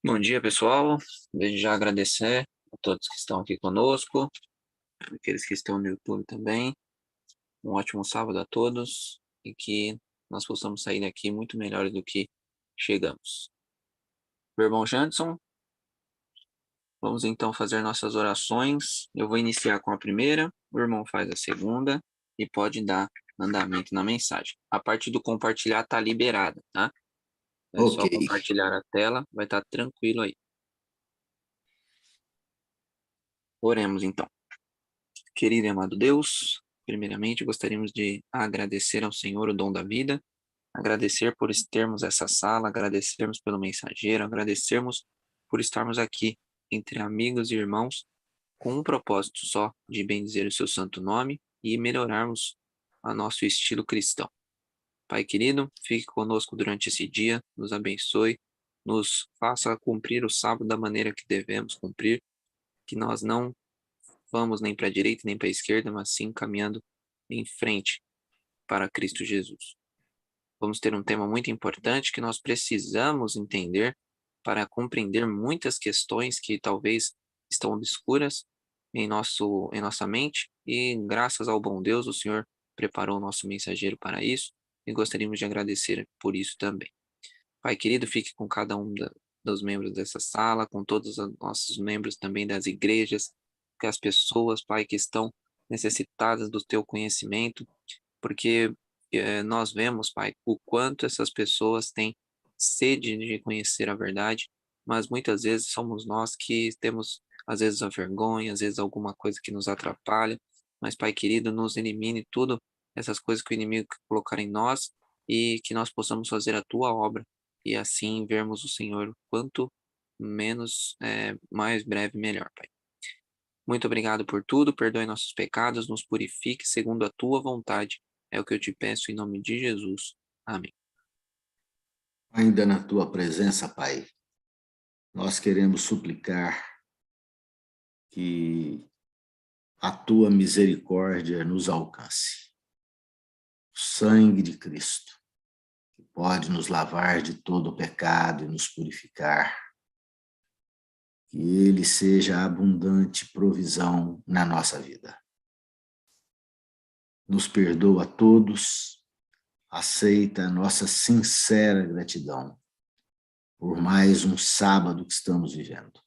Bom dia, pessoal. Desde já agradecer a todos que estão aqui conosco, aqueles que estão no YouTube também. Um ótimo sábado a todos e que nós possamos sair daqui muito melhores do que chegamos. Meu irmão Janderson, vamos então fazer nossas orações. Eu vou iniciar com a primeira, o irmão faz a segunda e pode dar andamento na mensagem. A parte do compartilhar está liberada, tá? É Ok. só compartilhar a tela, vai estar tranquilo aí. Oremos então. Querido e amado Deus, primeiramente gostaríamos de agradecer ao Senhor o dom da vida, agradecer por termos essa sala, agradecermos pelo mensageiro, agradecermos por estarmos aqui entre amigos e irmãos com um propósito só de bendizer o seu santo nome e melhorarmos a nosso estilo cristão. Pai querido, fique conosco durante esse dia, nos abençoe, nos faça cumprir o sábado da maneira que devemos cumprir, que nós não vamos nem para a direita nem para a esquerda, mas sim caminhando em frente para Cristo Jesus. Vamos ter um tema muito importante que nós precisamos entender para compreender muitas questões que talvez estão obscuras em nossa mente, e graças ao bom Deus, o Senhor preparou o nosso mensageiro para isso, e gostaríamos de agradecer por isso também. Pai querido, fique com cada um dos membros dessa sala, com todos os nossos membros também das igrejas, que as pessoas, Pai, que estão necessitadas do teu conhecimento, porque nós vemos, Pai, o quanto essas pessoas têm sede de conhecer a verdade, mas muitas vezes somos nós que temos, às vezes, a vergonha, às vezes alguma coisa que nos atrapalha, mas, Pai querido, nos elimine tudo, essas coisas que o inimigo quer colocar em nós, e que nós possamos fazer a tua obra, e assim vermos o Senhor quanto menos, mais breve, melhor, Pai. Muito obrigado por tudo, perdoe nossos pecados, nos purifique segundo a tua vontade. É o que eu te peço em nome de Jesus. Amém. Ainda na tua presença, Pai, nós queremos suplicar que a tua misericórdia nos alcance. O sangue de Cristo, que pode nos lavar de todo o pecado e nos purificar. Que ele seja abundante provisão na nossa vida. Nos perdoa a todos, aceita a nossa sincera gratidão por mais um sábado que estamos vivendo.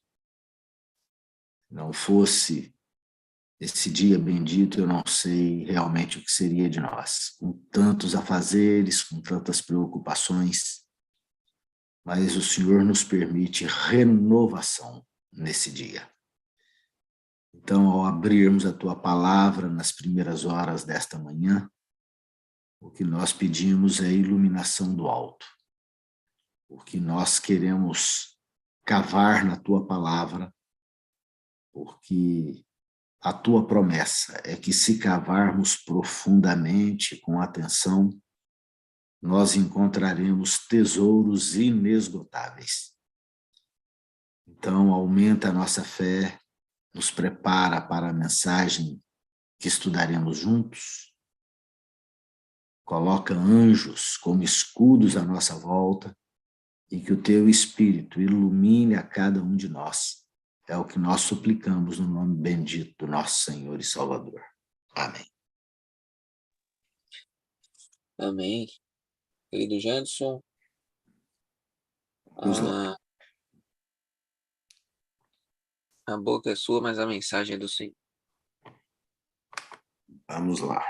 Não fosse esse dia bendito, eu não sei realmente o que seria de nós, com tantos afazeres, com tantas preocupações, mas o Senhor nos permite renovação nesse dia. Então, ao abrirmos a tua palavra nas primeiras horas desta manhã, o que nós pedimos é iluminação do alto, porque nós queremos cavar na tua palavra, porque a tua promessa é que, se cavarmos profundamente, com atenção, nós encontraremos tesouros inesgotáveis. Então, aumenta a nossa fé, nos prepara para a mensagem que estudaremos juntos, coloca anjos como escudos à nossa volta e que o teu Espírito ilumine a cada um de nós. É o que nós suplicamos no nome bendito do nosso Senhor e Salvador. Amém. Amém. Querido Jadson, Vamos lá. a boca é sua, mas a mensagem é do Senhor. Vamos lá.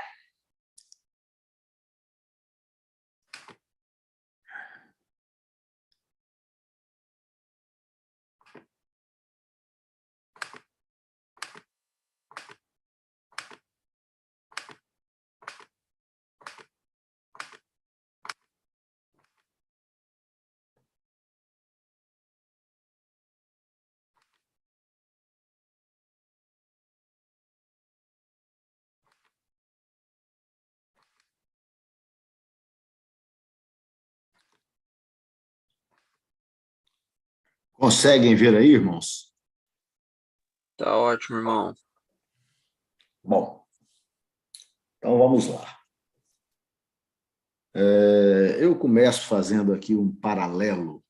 Conseguem ver aí, irmãos? Tá ótimo, irmão. Bom, então vamos lá. Eu começo fazendo aqui um paralelo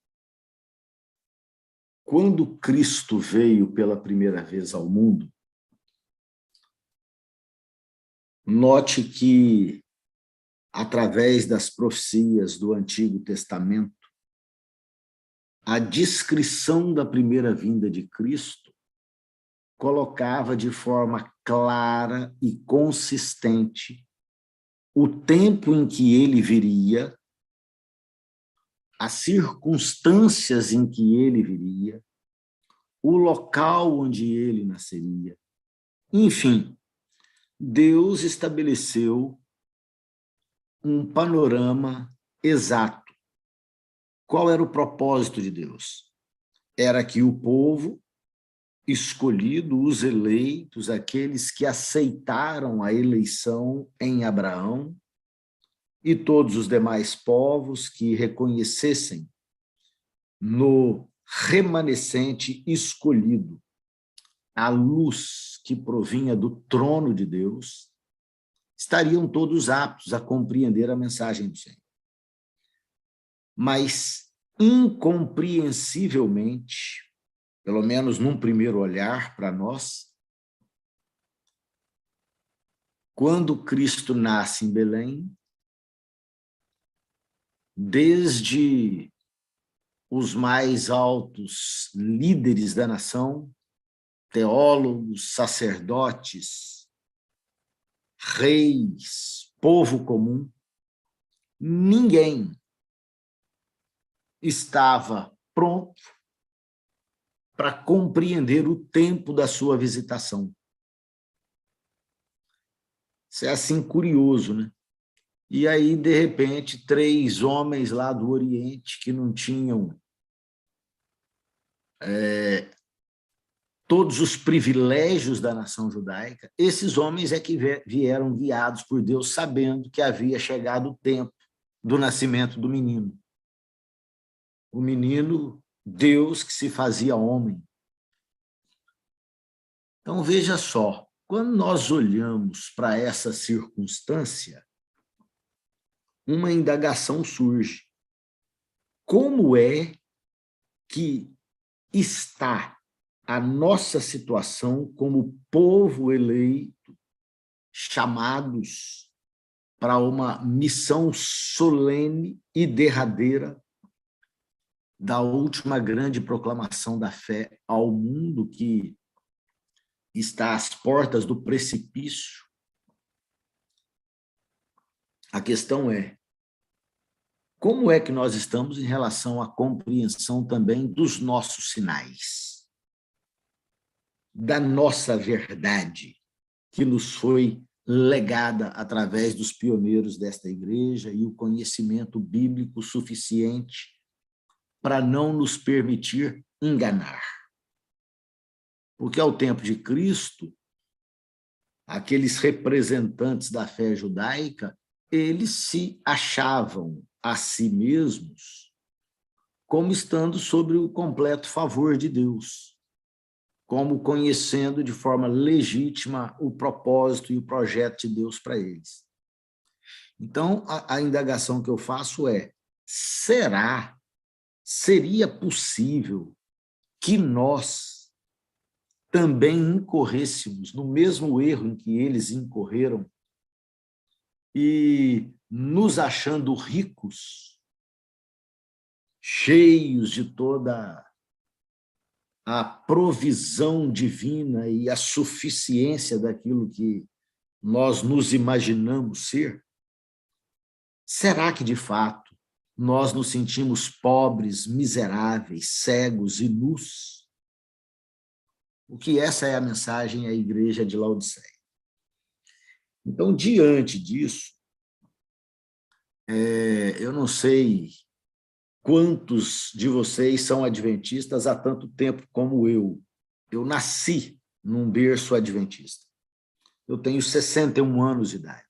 Quando Cristo veio pela primeira vez ao mundo, note que, através das profecias do Antigo Testamento, a descrição da primeira vinda de Cristo colocava de forma clara e consistente o tempo em que ele viria, as circunstâncias em que ele viria, o local onde ele nasceria. Enfim, Deus estabeleceu um panorama exato. Qual era o propósito de Deus? Era que o povo escolhido, os eleitos, aqueles que aceitaram a eleição em Abraão, e todos os demais povos que reconhecessem no remanescente escolhido a luz que provinha do trono de Deus, estariam todos aptos a compreender a mensagem do Senhor. Mas, incompreensivelmente, pelo menos num primeiro olhar para nós, quando Cristo nasce em Belém, desde os mais altos líderes da nação, teólogos, sacerdotes, reis, povo comum, ninguém estava pronto para compreender o tempo da sua visitação. Isso é assim curioso, né? E aí, de repente, 3 homens lá do Oriente que não tinham todos os privilégios da nação judaica, esses homens é que vieram guiados por Deus, sabendo que havia chegado o tempo do nascimento do menino. O menino, Deus que se fazia homem. Então, veja só, quando nós olhamos para essa circunstância, uma indagação surge. Como é que está a nossa situação como povo eleito, chamados para uma missão solene e derradeira da última grande proclamação da fé ao mundo, que está às portas do precipício? A questão é, como é que nós estamos em relação à compreensão também dos nossos sinais, da nossa verdade, que nos foi legada através dos pioneiros desta igreja e o conhecimento bíblico suficiente para não nos permitir enganar? Porque ao tempo de Cristo, aqueles representantes da fé judaica, eles se achavam a si mesmos como estando sob o completo favor de Deus, como conhecendo de forma legítima o propósito e o projeto de Deus para eles. Então, a indagação que eu faço é, seria possível que nós também incorrêssemos no mesmo erro em que eles incorreram e, nos achando ricos, cheios de toda a provisão divina e a suficiência daquilo que nós nos imaginamos ser? Será que, de fato, nós nos sentimos pobres, miseráveis, cegos e nus? Porque essa é a mensagem à igreja de Laodiceia. Então, diante disso, eu não sei quantos de vocês são adventistas há tanto tempo como eu. Eu nasci num berço adventista. Eu tenho 61 anos de idade.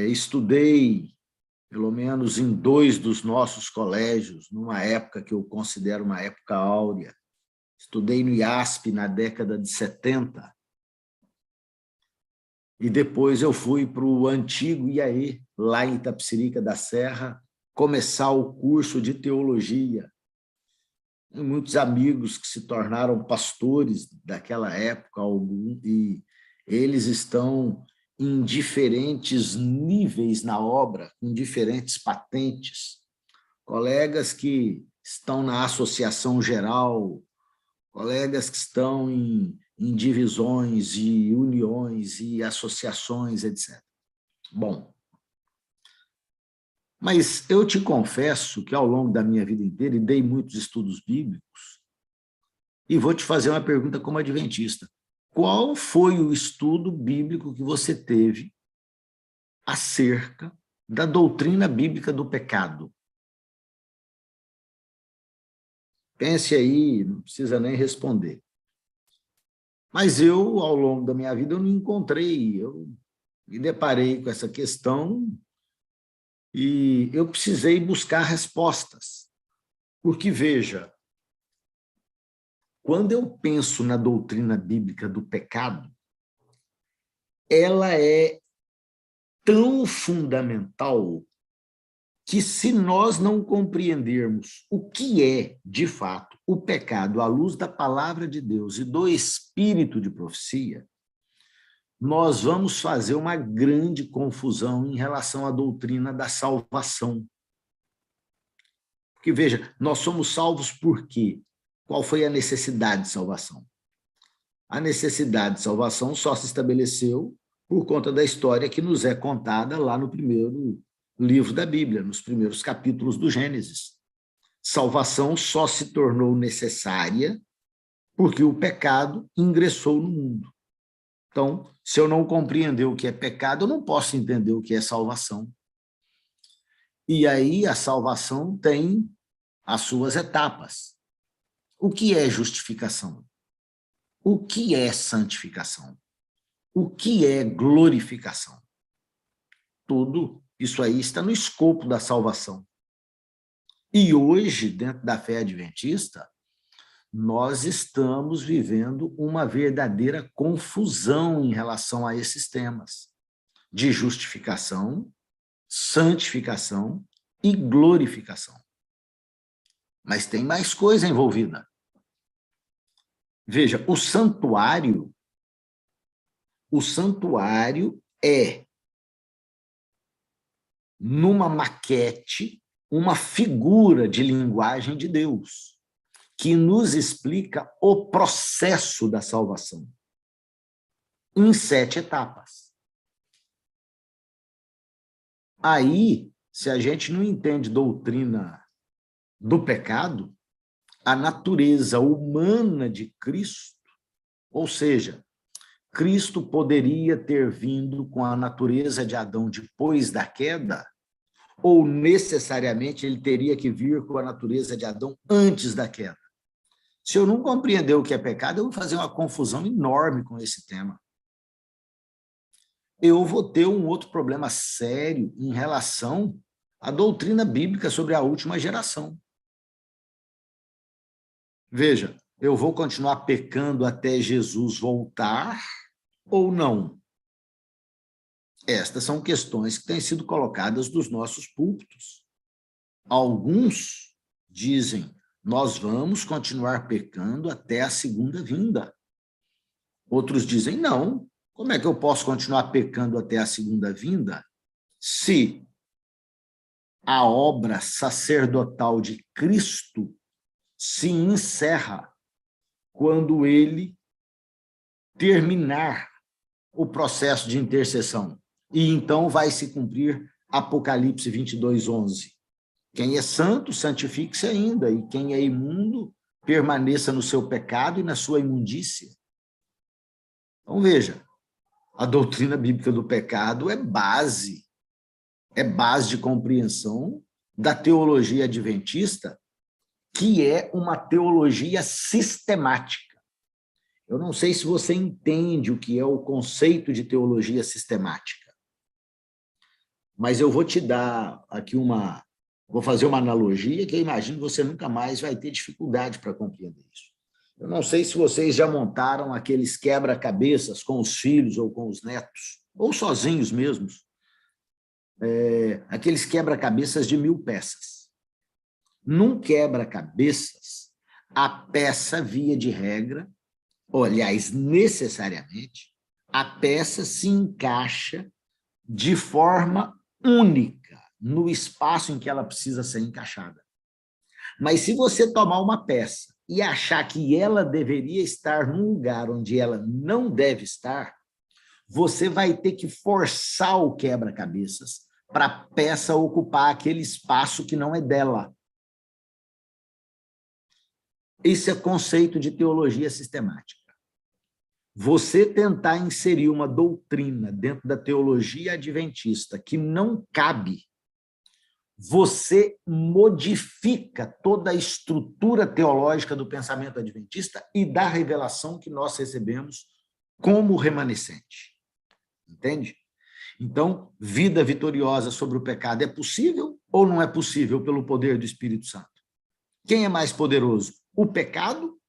Estudei, pelo menos em 2 dos nossos colégios, numa época que eu considero uma época áurea. Estudei no IASP na década de 70. E depois eu fui para o antigo IAE, lá em Itapecerica da Serra, começar o curso de teologia. Tenho muitos amigos que se tornaram pastores daquela época, e eles estão em diferentes níveis na obra, com diferentes patentes. Colegas que estão na associação geral, colegas que estão em divisões e uniões e associações, etc. Bom, mas eu te confesso que ao longo da minha vida inteira, e dei muitos estudos bíblicos, e vou te fazer uma pergunta como adventista. Qual foi o estudo bíblico que você teve acerca da doutrina bíblica do pecado? Pense aí, não precisa nem responder. Mas eu, ao longo da minha vida, eu não encontrei, eu me deparei com essa questão e eu precisei buscar respostas. Porque, veja, quando eu penso na doutrina bíblica do pecado, ela é tão fundamental que, se nós não compreendermos o que é, de fato, o pecado à luz da palavra de Deus e do espírito de profecia, nós vamos fazer uma grande confusão em relação à doutrina da salvação. Porque, veja, nós somos salvos por quê? Qual foi a necessidade de salvação? A necessidade de salvação só se estabeleceu por conta da história que nos é contada lá no primeiro livro da Bíblia, nos primeiros capítulos do Gênesis. Salvação só se tornou necessária porque o pecado ingressou no mundo. Então, se eu não compreender o que é pecado, eu não posso entender o que é salvação. E aí a salvação tem as suas etapas. O que é justificação? O que é santificação? O que é glorificação? Tudo isso aí está no escopo da salvação. E hoje, dentro da fé adventista, nós estamos vivendo uma verdadeira confusão em relação a esses temas de justificação, santificação e glorificação. Mas tem mais coisa envolvida. Veja, o santuário é, numa maquete, uma figura de linguagem de Deus, que nos explica o processo da salvação, em 7 etapas. Aí, se a gente não entende doutrina do pecado, a natureza humana de Cristo, ou seja, Cristo poderia ter vindo com a natureza de Adão depois da queda, ou necessariamente ele teria que vir com a natureza de Adão antes da queda. Se eu não compreender o que é pecado, eu vou fazer uma confusão enorme com esse tema. Eu vou ter um outro problema sério em relação à doutrina bíblica sobre a última geração. Veja, eu vou continuar pecando até Jesus voltar ou não? Estas são questões que têm sido colocadas dos nossos púlpitos. Alguns dizem, nós vamos continuar pecando até a segunda vinda. Outros dizem, não, como é que eu posso continuar pecando até a segunda vinda se a obra sacerdotal de Cristo se encerra quando ele terminar o processo de intercessão? E então vai se cumprir Apocalipse 22:11. Quem é santo, santifique-se ainda, e quem é imundo, permaneça no seu pecado e na sua imundícia. Então, veja, a doutrina bíblica do pecado é base de compreensão da teologia adventista, que é uma teologia sistemática. Eu não sei se você entende o que é o conceito de teologia sistemática, mas eu vou te dar aqui vou fazer uma analogia que eu imagino que você nunca mais vai ter dificuldade para compreender isso. Eu não sei se vocês já montaram aqueles quebra-cabeças com os filhos ou com os netos, ou sozinhos mesmos, aqueles quebra-cabeças de 1000 peças. Num quebra-cabeças, a peça, via de regra, ou, aliás, necessariamente, a peça se encaixa de forma única no espaço em que ela precisa ser encaixada. Mas se você tomar uma peça e achar que ela deveria estar num lugar onde ela não deve estar, você vai ter que forçar o quebra-cabeças para a peça ocupar aquele espaço que não é dela. Esse é conceito de teologia sistemática. Você tentar inserir uma doutrina dentro da teologia adventista que não cabe, você modifica toda a estrutura teológica do pensamento adventista e da revelação que nós recebemos como remanescente. Entende? Então, vida vitoriosa sobre o pecado é possível ou não é possível pelo poder do Espírito Santo? Quem é mais poderoso? O pecado,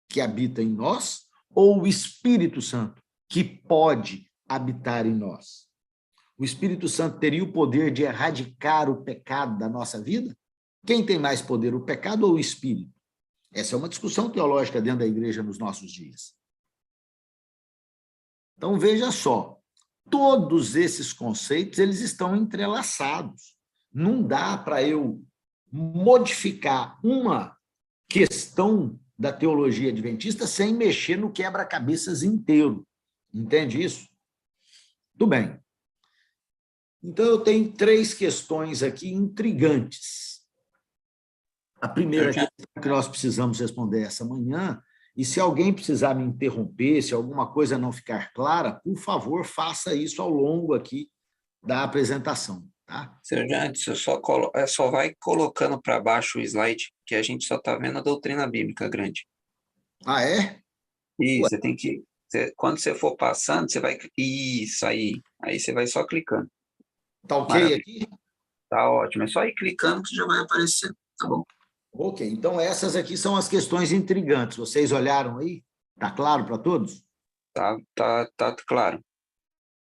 que habita em nós, ou o Espírito Santo, que pode habitar em nós? O Espírito Santo teria o poder de erradicar o pecado da nossa vida? Quem tem mais poder, o pecado ou o Espírito? Essa é uma discussão teológica dentro da igreja nos nossos dias. Então, veja só, todos esses conceitos, eles estão entrelaçados. Não dá para eu modificar uma questão da teologia adventista sem mexer no quebra-cabeças inteiro. Entende isso? Tudo bem. Então, eu tenho 3 questões aqui intrigantes. A primeira questão que nós precisamos responder essa manhã, e se alguém precisar me interromper, se alguma coisa não ficar clara, por favor, faça isso ao longo aqui da apresentação. Tá? Seu Jantes, só vai colocando para baixo o slide, que a gente só está vendo a doutrina bíblica grande. Ah, é? E você tem que... quando você for passando, você vai... Isso aí. Aí você vai só clicando. Tá ok Maravilha. aqui? Tá ótimo. É só ir clicando que já vai aparecer. Tá bom? Ok, então essas aqui são as questões intrigantes. Vocês olharam aí? Tá claro para todos? Tá claro.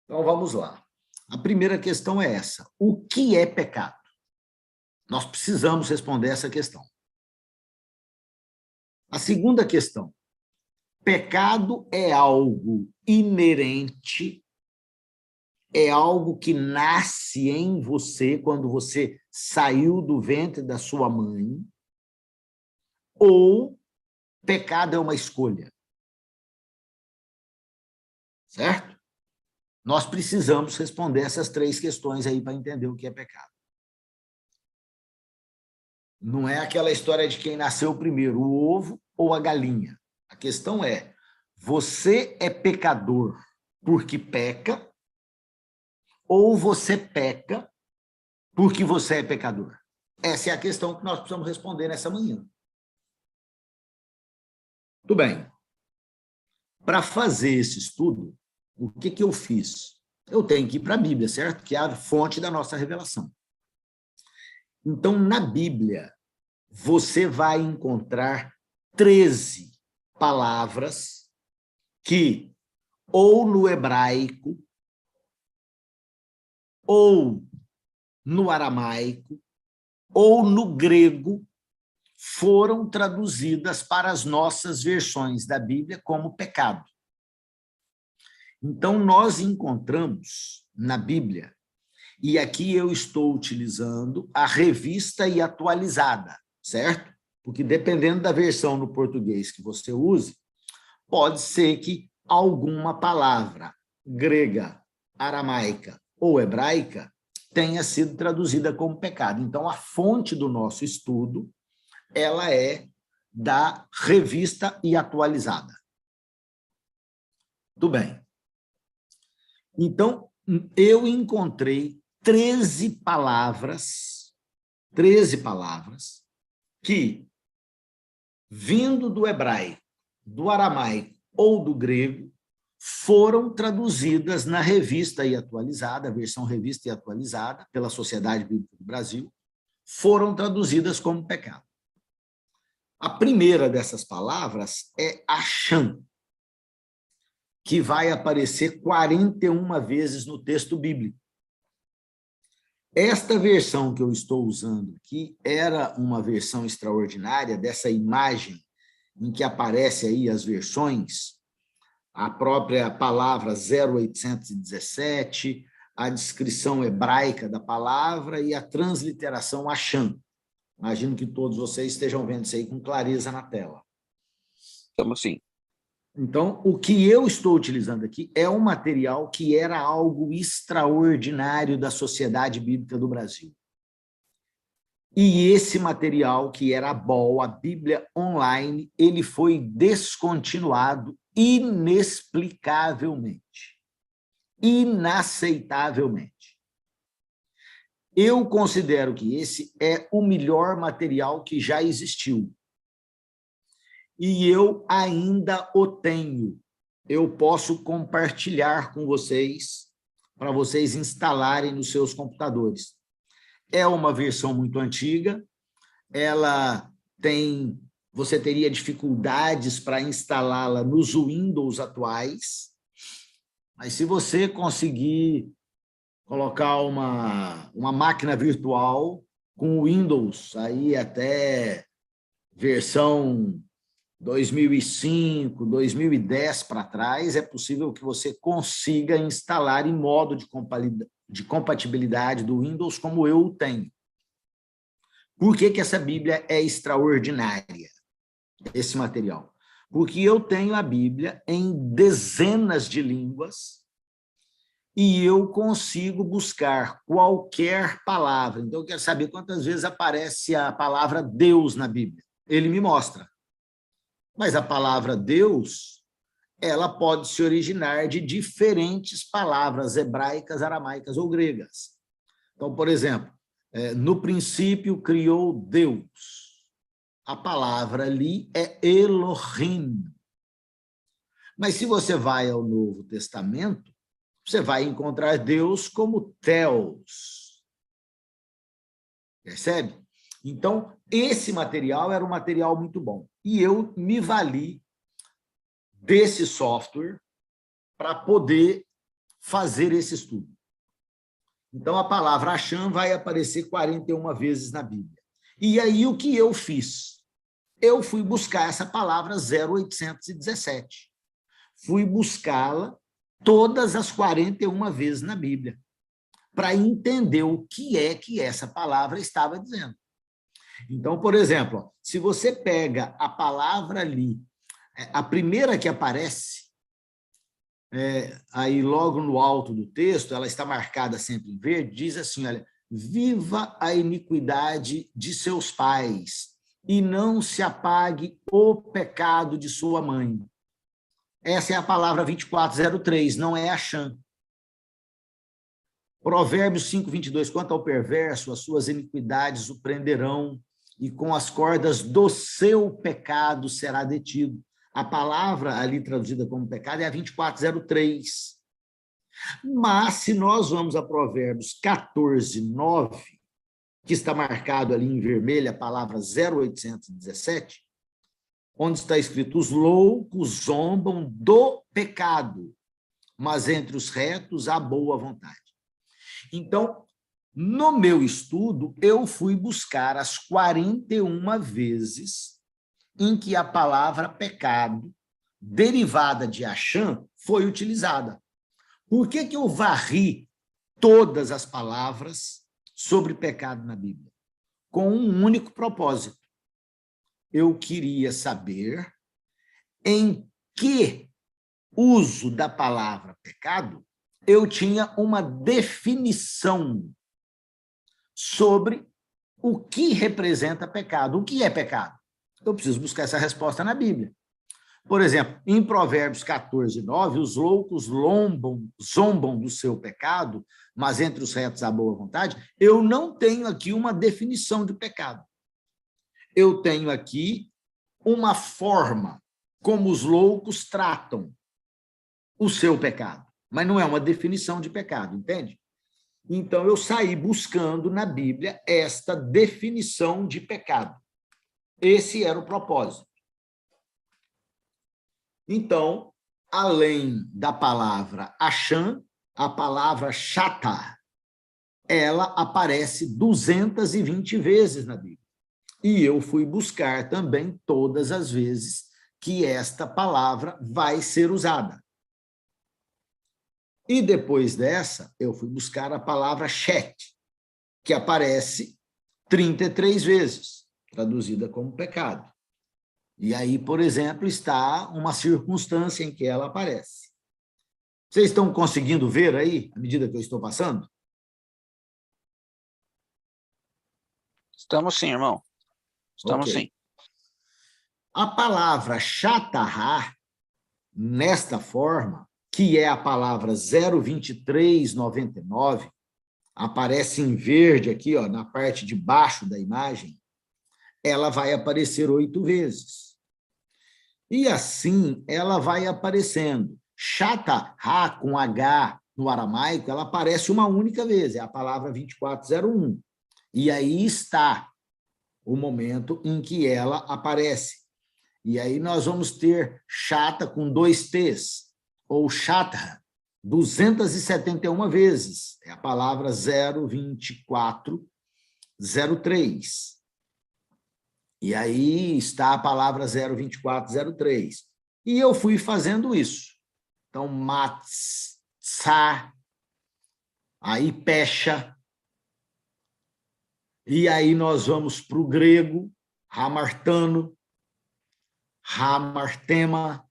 Então vamos lá. A primeira questão é essa. O que é pecado? Nós precisamos responder essa questão. A segunda questão. Pecado é algo inerente, é algo que nasce em você quando você saiu do ventre da sua mãe, ou pecado é uma escolha? Certo? Nós precisamos responder essas 3 questões aí para entender o que é pecado. Não é aquela história de quem nasceu primeiro, o ovo ou a galinha. A questão é, você é pecador porque peca, ou você peca porque você é pecador? Essa é a questão que nós precisamos responder nessa manhã. Tudo bem. Para fazer esse estudo, o que eu fiz? Eu tenho que ir para a Bíblia, certo? Que é a fonte da nossa revelação. Então, na Bíblia, você vai encontrar 13 palavras que, ou no hebraico, ou no aramaico, ou no grego, foram traduzidas para as nossas versões da Bíblia como pecado. Então, nós encontramos na Bíblia, e aqui eu estou utilizando a revista e atualizada, certo? Porque dependendo da versão no português que você use, pode ser que alguma palavra grega, aramaica ou hebraica tenha sido traduzida como pecado. Então, a fonte do nosso estudo, ela é da revista e atualizada. Tudo bem. Então, eu encontrei 13 palavras que, vindo do hebraico, do aramaico ou do grego, foram traduzidas na revista e atualizada, a versão revista e atualizada pela Sociedade Bíblica do Brasil, foram traduzidas como pecado. A primeira dessas palavras é Achan, que vai aparecer 41 vezes no texto bíblico. Esta versão que eu estou usando aqui era uma versão extraordinária dessa imagem em que aparece aí as versões, a própria palavra 0817, a descrição hebraica da palavra e a transliteração Hashem. Imagino que todos vocês estejam vendo isso aí com clareza na tela. Estamos sim. Então, o que eu estou utilizando aqui é um material que era algo extraordinário da Sociedade Bíblica do Brasil. E esse material, que era a BOL, a Bíblia Online, ele foi descontinuado inexplicavelmente, inaceitavelmente. Eu considero que esse é o melhor material que já existiu. E eu ainda o tenho. Eu posso compartilhar com vocês, para vocês instalarem nos seus computadores. É uma versão muito antiga, você teria dificuldades para instalá-la nos Windows atuais, mas se você conseguir colocar uma máquina virtual com Windows, aí até versão 2005, 2010 para trás, é possível que você consiga instalar em modo de compatibilidade do Windows, como eu tenho. Por que essa Bíblia é extraordinária, esse material? Porque eu tenho a Bíblia em dezenas de línguas e eu consigo buscar qualquer palavra. Então, eu quero saber quantas vezes aparece a palavra Deus na Bíblia. Ele me mostra. Mas a palavra Deus, ela pode se originar de diferentes palavras hebraicas, aramaicas ou gregas. Então, por exemplo, no princípio criou Deus. A palavra ali é Elohim. Mas se você vai ao Novo Testamento, você vai encontrar Deus como Theos. Percebe? Então, esse material era um material muito bom. E eu me vali desse software para poder fazer esse estudo. Então, a palavra Hashem vai aparecer 41 vezes na Bíblia. E aí, o que eu fiz? Eu fui buscar essa palavra 0817. Fui buscá-la todas as 41 vezes na Bíblia, para entender o que é que essa palavra estava dizendo. Então, por exemplo, se você pega a palavra ali, a primeira que aparece, aí logo no alto do texto, ela está marcada sempre em verde, diz assim, olha, viva a iniquidade de seus pais e não se apague o pecado de sua mãe. Essa é a palavra 2403, não é Hashem. Provérbios 5:22, quanto ao perverso, as suas iniquidades o prenderão, e com as cordas do seu pecado será detido. A palavra ali traduzida como pecado é a 2403. Mas, se nós vamos a Provérbios 14:9, que está marcado ali em vermelho a palavra 0817, onde está escrito, os loucos zombam do pecado, mas entre os retos há boa vontade. Então, no meu estudo, eu fui buscar as 41 vezes em que a palavra pecado, derivada de Hashem, foi utilizada. Por que eu varri todas as palavras sobre pecado na Bíblia? Com um único propósito. Eu queria saber em que uso da palavra pecado eu tinha uma definição sobre o que representa pecado. O que é pecado? Eu preciso buscar essa resposta na Bíblia. Por exemplo, em Provérbios 14:9, os loucos zombam do seu pecado, mas entre os retos há boa vontade. Eu não tenho aqui uma definição de pecado. Eu tenho aqui uma forma como os loucos tratam o seu pecado, mas não é uma definição de pecado, entende? Então, eu saí buscando na Bíblia esta definição de pecado. Esse era o propósito. Então, além da palavra Hashem, a palavra Shatar, ela aparece 220 vezes na Bíblia. E eu fui buscar também todas as vezes que esta palavra vai ser usada. E depois dessa, eu fui buscar a palavra chet, que aparece 33 vezes, traduzida como pecado. E aí, por exemplo, está uma circunstância em que ela aparece. Vocês estão conseguindo ver aí, à medida que eu estou passando? Estamos sim, irmão. Estamos Ok. sim. A palavra chatarra, nesta forma, que é a palavra 02399, aparece em verde aqui, ó, na parte de baixo da imagem, ela vai aparecer 8 vezes. E assim ela vai aparecendo. Chatarra, com H no aramaico, ela aparece uma única vez, é a palavra 2401. E aí está o momento em que ela aparece. E aí nós vamos ter chata com 2 T's, ou chata 271 vezes. É a palavra 02403. E aí está a palavra 02403. E eu fui fazendo isso. Então, mats, tsa, aí pecha. E aí nós vamos para o grego, hamartano, hamartema,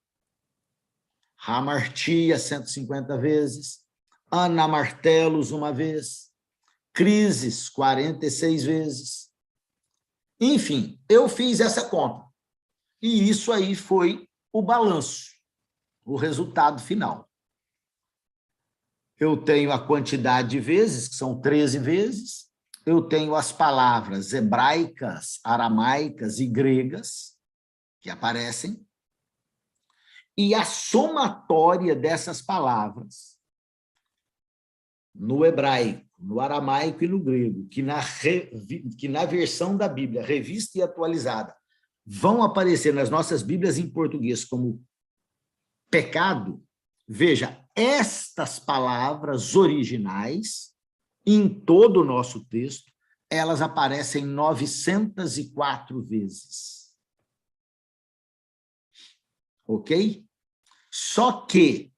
hamartia 150 vezes, anamartelos uma vez, crises 46 vezes. Enfim, eu fiz essa conta. E isso aí foi o balanço, o resultado final. Eu tenho a quantidade de vezes, que são 13 vezes, eu tenho as palavras hebraicas, aramaicas e gregas, que aparecem, e a somatória dessas palavras, no hebraico, no aramaico e no grego, que na versão da Bíblia, revista e atualizada, vão aparecer nas nossas Bíblias em português como pecado. Veja, estas palavras originais, em todo o nosso texto, elas aparecem 904 vezes. Ok? Só que,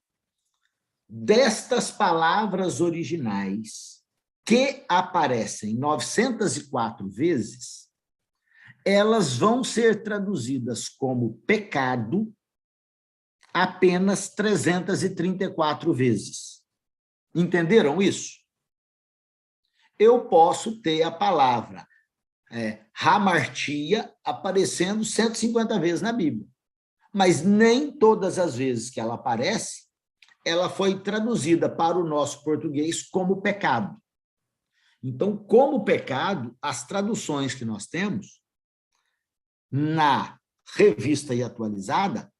destas palavras originais, que aparecem 904 vezes, elas vão ser traduzidas como pecado apenas 334 vezes. Entenderam isso? Eu posso ter a palavra hamartia aparecendo 150 vezes na Bíblia, mas nem todas as vezes que ela aparece, ela foi traduzida para o nosso português como pecado. Então, como pecado, as traduções que nós temos na revista e atualizada,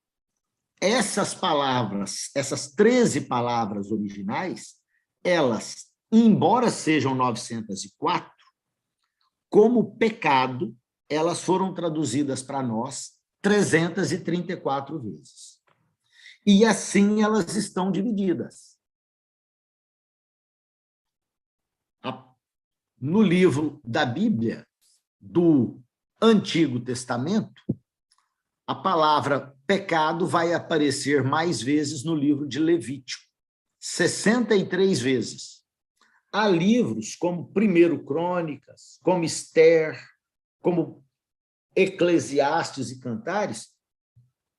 essas palavras, essas 13 palavras originais, elas, embora sejam 904, como pecado, elas foram traduzidas para nós 334 vezes. E assim elas estão divididas. No livro da Bíblia, do Antigo Testamento, a palavra pecado vai aparecer mais vezes no livro de Levítico, 63 vezes. Há livros como 1 Crônicas, como Esther, como Eclesiastes e Cantares,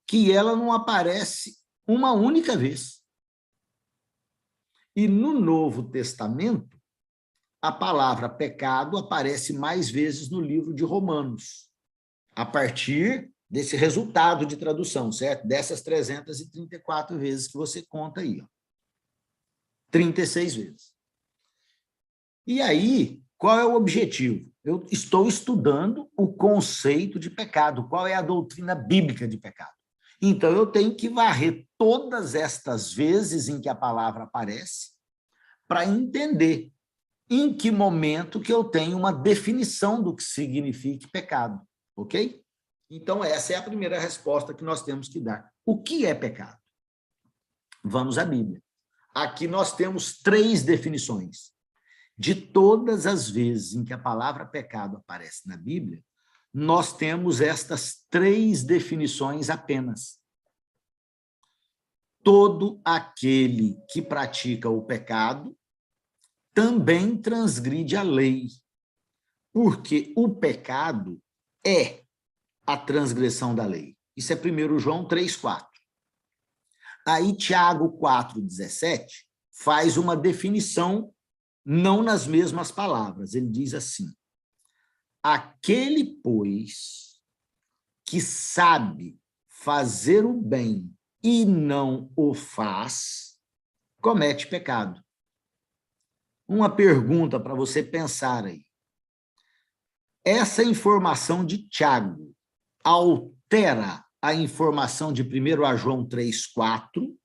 que ela não aparece uma única vez. E no Novo Testamento, a palavra pecado aparece mais vezes no livro de Romanos, a partir desse resultado de tradução, certo? Dessas 334 vezes que você conta aí, ó. 36 vezes. E aí, qual é o objetivo? Eu estou estudando o conceito de pecado, qual é a doutrina bíblica de pecado. Então, eu tenho que varrer todas estas vezes em que a palavra aparece para entender em que momento que eu tenho uma definição do que significa pecado, ok? Então, essa é a primeira resposta que nós temos que dar. O que é pecado? Vamos à Bíblia. Aqui nós temos 3 definições. De todas as vezes em que a palavra pecado aparece na Bíblia, nós temos estas 3 definições apenas. Todo aquele que pratica o pecado também transgride a lei, porque o pecado é a transgressão da lei. Isso é 1 João 3,4. Aí Tiago 4,17 faz uma definição, não nas mesmas palavras. Ele diz assim: aquele, pois, que sabe fazer o bem e não o faz, comete pecado. Uma pergunta para você pensar aí. Essa informação de Tiago altera a informação de 1 João 3,4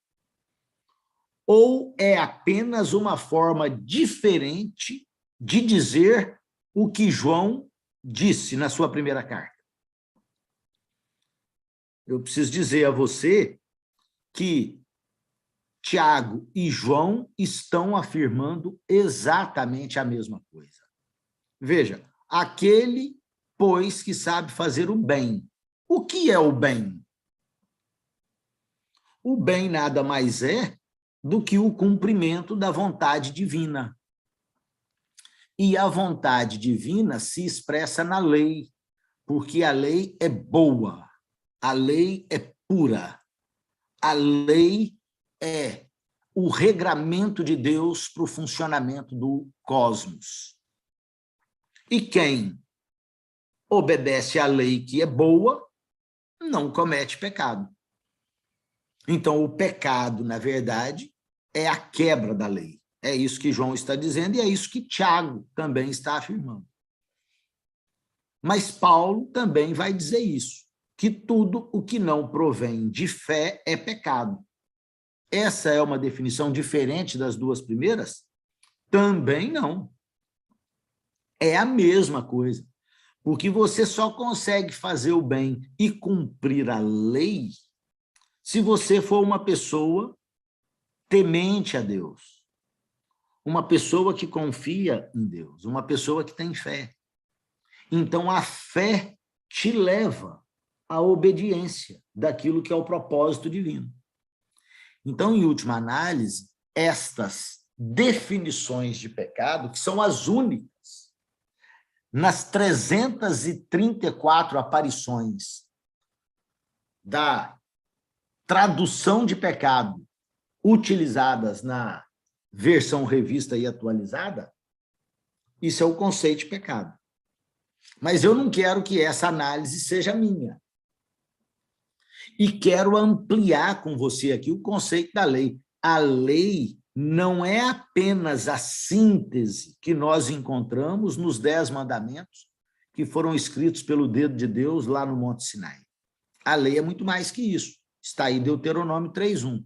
ou é apenas uma forma diferente de dizer o que João disse na sua primeira carta? Eu preciso dizer a você que Tiago e João estão afirmando exatamente a mesma coisa. Veja, aquele, pois, que sabe fazer o bem. O que é o bem? O bem nada mais é do que o cumprimento da vontade divina. E a vontade divina se expressa na lei, porque a lei é boa, a lei é pura, a lei é o regramento de Deus para o funcionamento do cosmos. E quem obedece à lei que é boa, não comete pecado. Então, o pecado, na verdade, é a quebra da lei. É isso que João está dizendo e é isso que Tiago também está afirmando. Mas Paulo também vai dizer isso, que tudo o que não provém de fé é pecado. Essa é uma definição diferente das 2 primeiras? Também não. É a mesma coisa. Porque você só consegue fazer o bem e cumprir a lei se você for uma pessoa temente a Deus, uma pessoa que confia em Deus, uma pessoa que tem fé. Então, a fé te leva à obediência daquilo que é o propósito divino. Então, em última análise, estas definições de pecado, que são as únicas, nas 334 aparições da tradução de pecado utilizadas na versão revista e atualizada, isso é o conceito de pecado. Mas eu não quero que essa análise seja minha. E quero ampliar com você aqui o conceito da lei. A lei não é apenas a síntese que nós encontramos nos 10 mandamentos que foram escritos pelo dedo de Deus lá no Monte Sinai. A lei é muito mais que isso. Está aí Deuteronômio 3:1.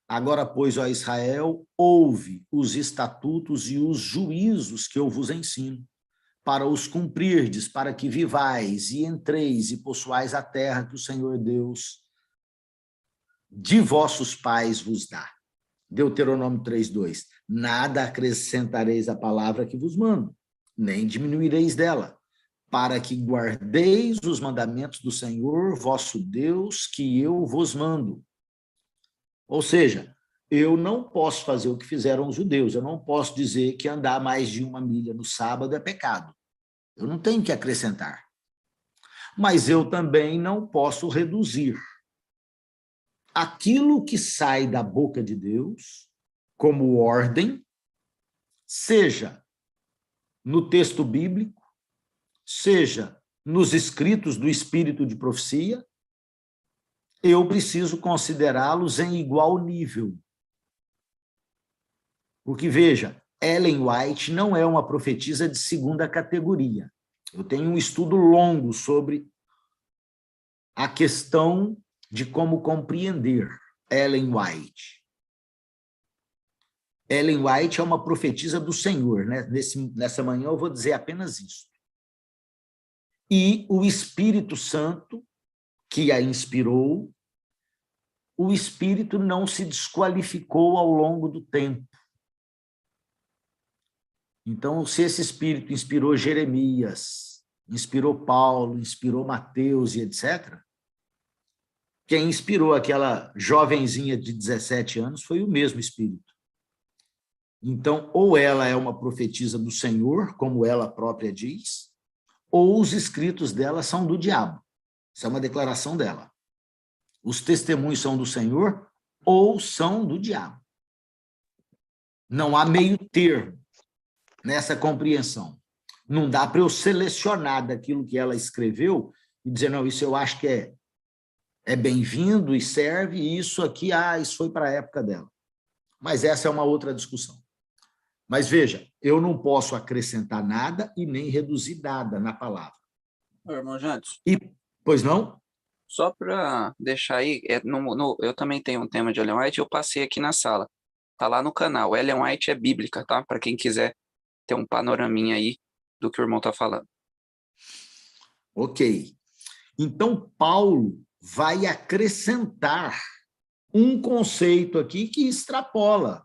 Agora, pois, ó Israel, ouve os estatutos e os juízos que eu vos ensino, para os cumprirdes, para que vivais e entreis e possuais a terra que o Senhor Deus de vossos pais vos dá. Deuteronômio 3:2. Nada acrescentareis à palavra que vos mando, nem diminuireis dela, para que guardeis os mandamentos do Senhor vosso Deus, que eu vos mando. Ou seja, eu não posso fazer o que fizeram os judeus, eu não posso dizer que andar mais de 1 milha no sábado é pecado. Eu não tenho que acrescentar. Mas eu também não posso reduzir. Aquilo que sai da boca de Deus, como ordem, seja no texto bíblico, seja nos escritos do Espírito de profecia, eu preciso considerá-los em igual nível. Porque, veja, Ellen White não é uma profetisa de segunda categoria. Eu tenho um estudo longo sobre a questão de como compreender Ellen White. Ellen White é uma profetisa do Senhor, né? Nessa manhã eu vou dizer apenas isso. E o Espírito Santo, que a inspirou, o Espírito não se desqualificou ao longo do tempo. Então, se esse Espírito inspirou Jeremias, inspirou Paulo, inspirou Mateus e etc., quem inspirou aquela jovenzinha de 17 anos foi o mesmo Espírito. Então, ou ela é uma profetisa do Senhor, como ela própria diz, ou os escritos dela são do diabo. Essa é uma declaração dela. Os testemunhos são do Senhor ou são do diabo. Não há meio termo nessa compreensão. Não dá para eu selecionar daquilo que ela escreveu e dizer, não, isso eu acho que é bem-vindo e serve, e isso aqui, isso foi para a época dela. Mas essa é uma outra discussão. Mas veja, eu não posso acrescentar nada e nem reduzir nada na palavra. Irmão Jantos. Pois não? Só para deixar aí, eu também tenho um tema de Ellen White, eu passei aqui na sala. Tá lá no canal. Ellen White é bíblica, tá? Para quem quiser ter um panoraminha aí do que o irmão tá falando. Ok. Então, Paulo vai acrescentar um conceito aqui que extrapola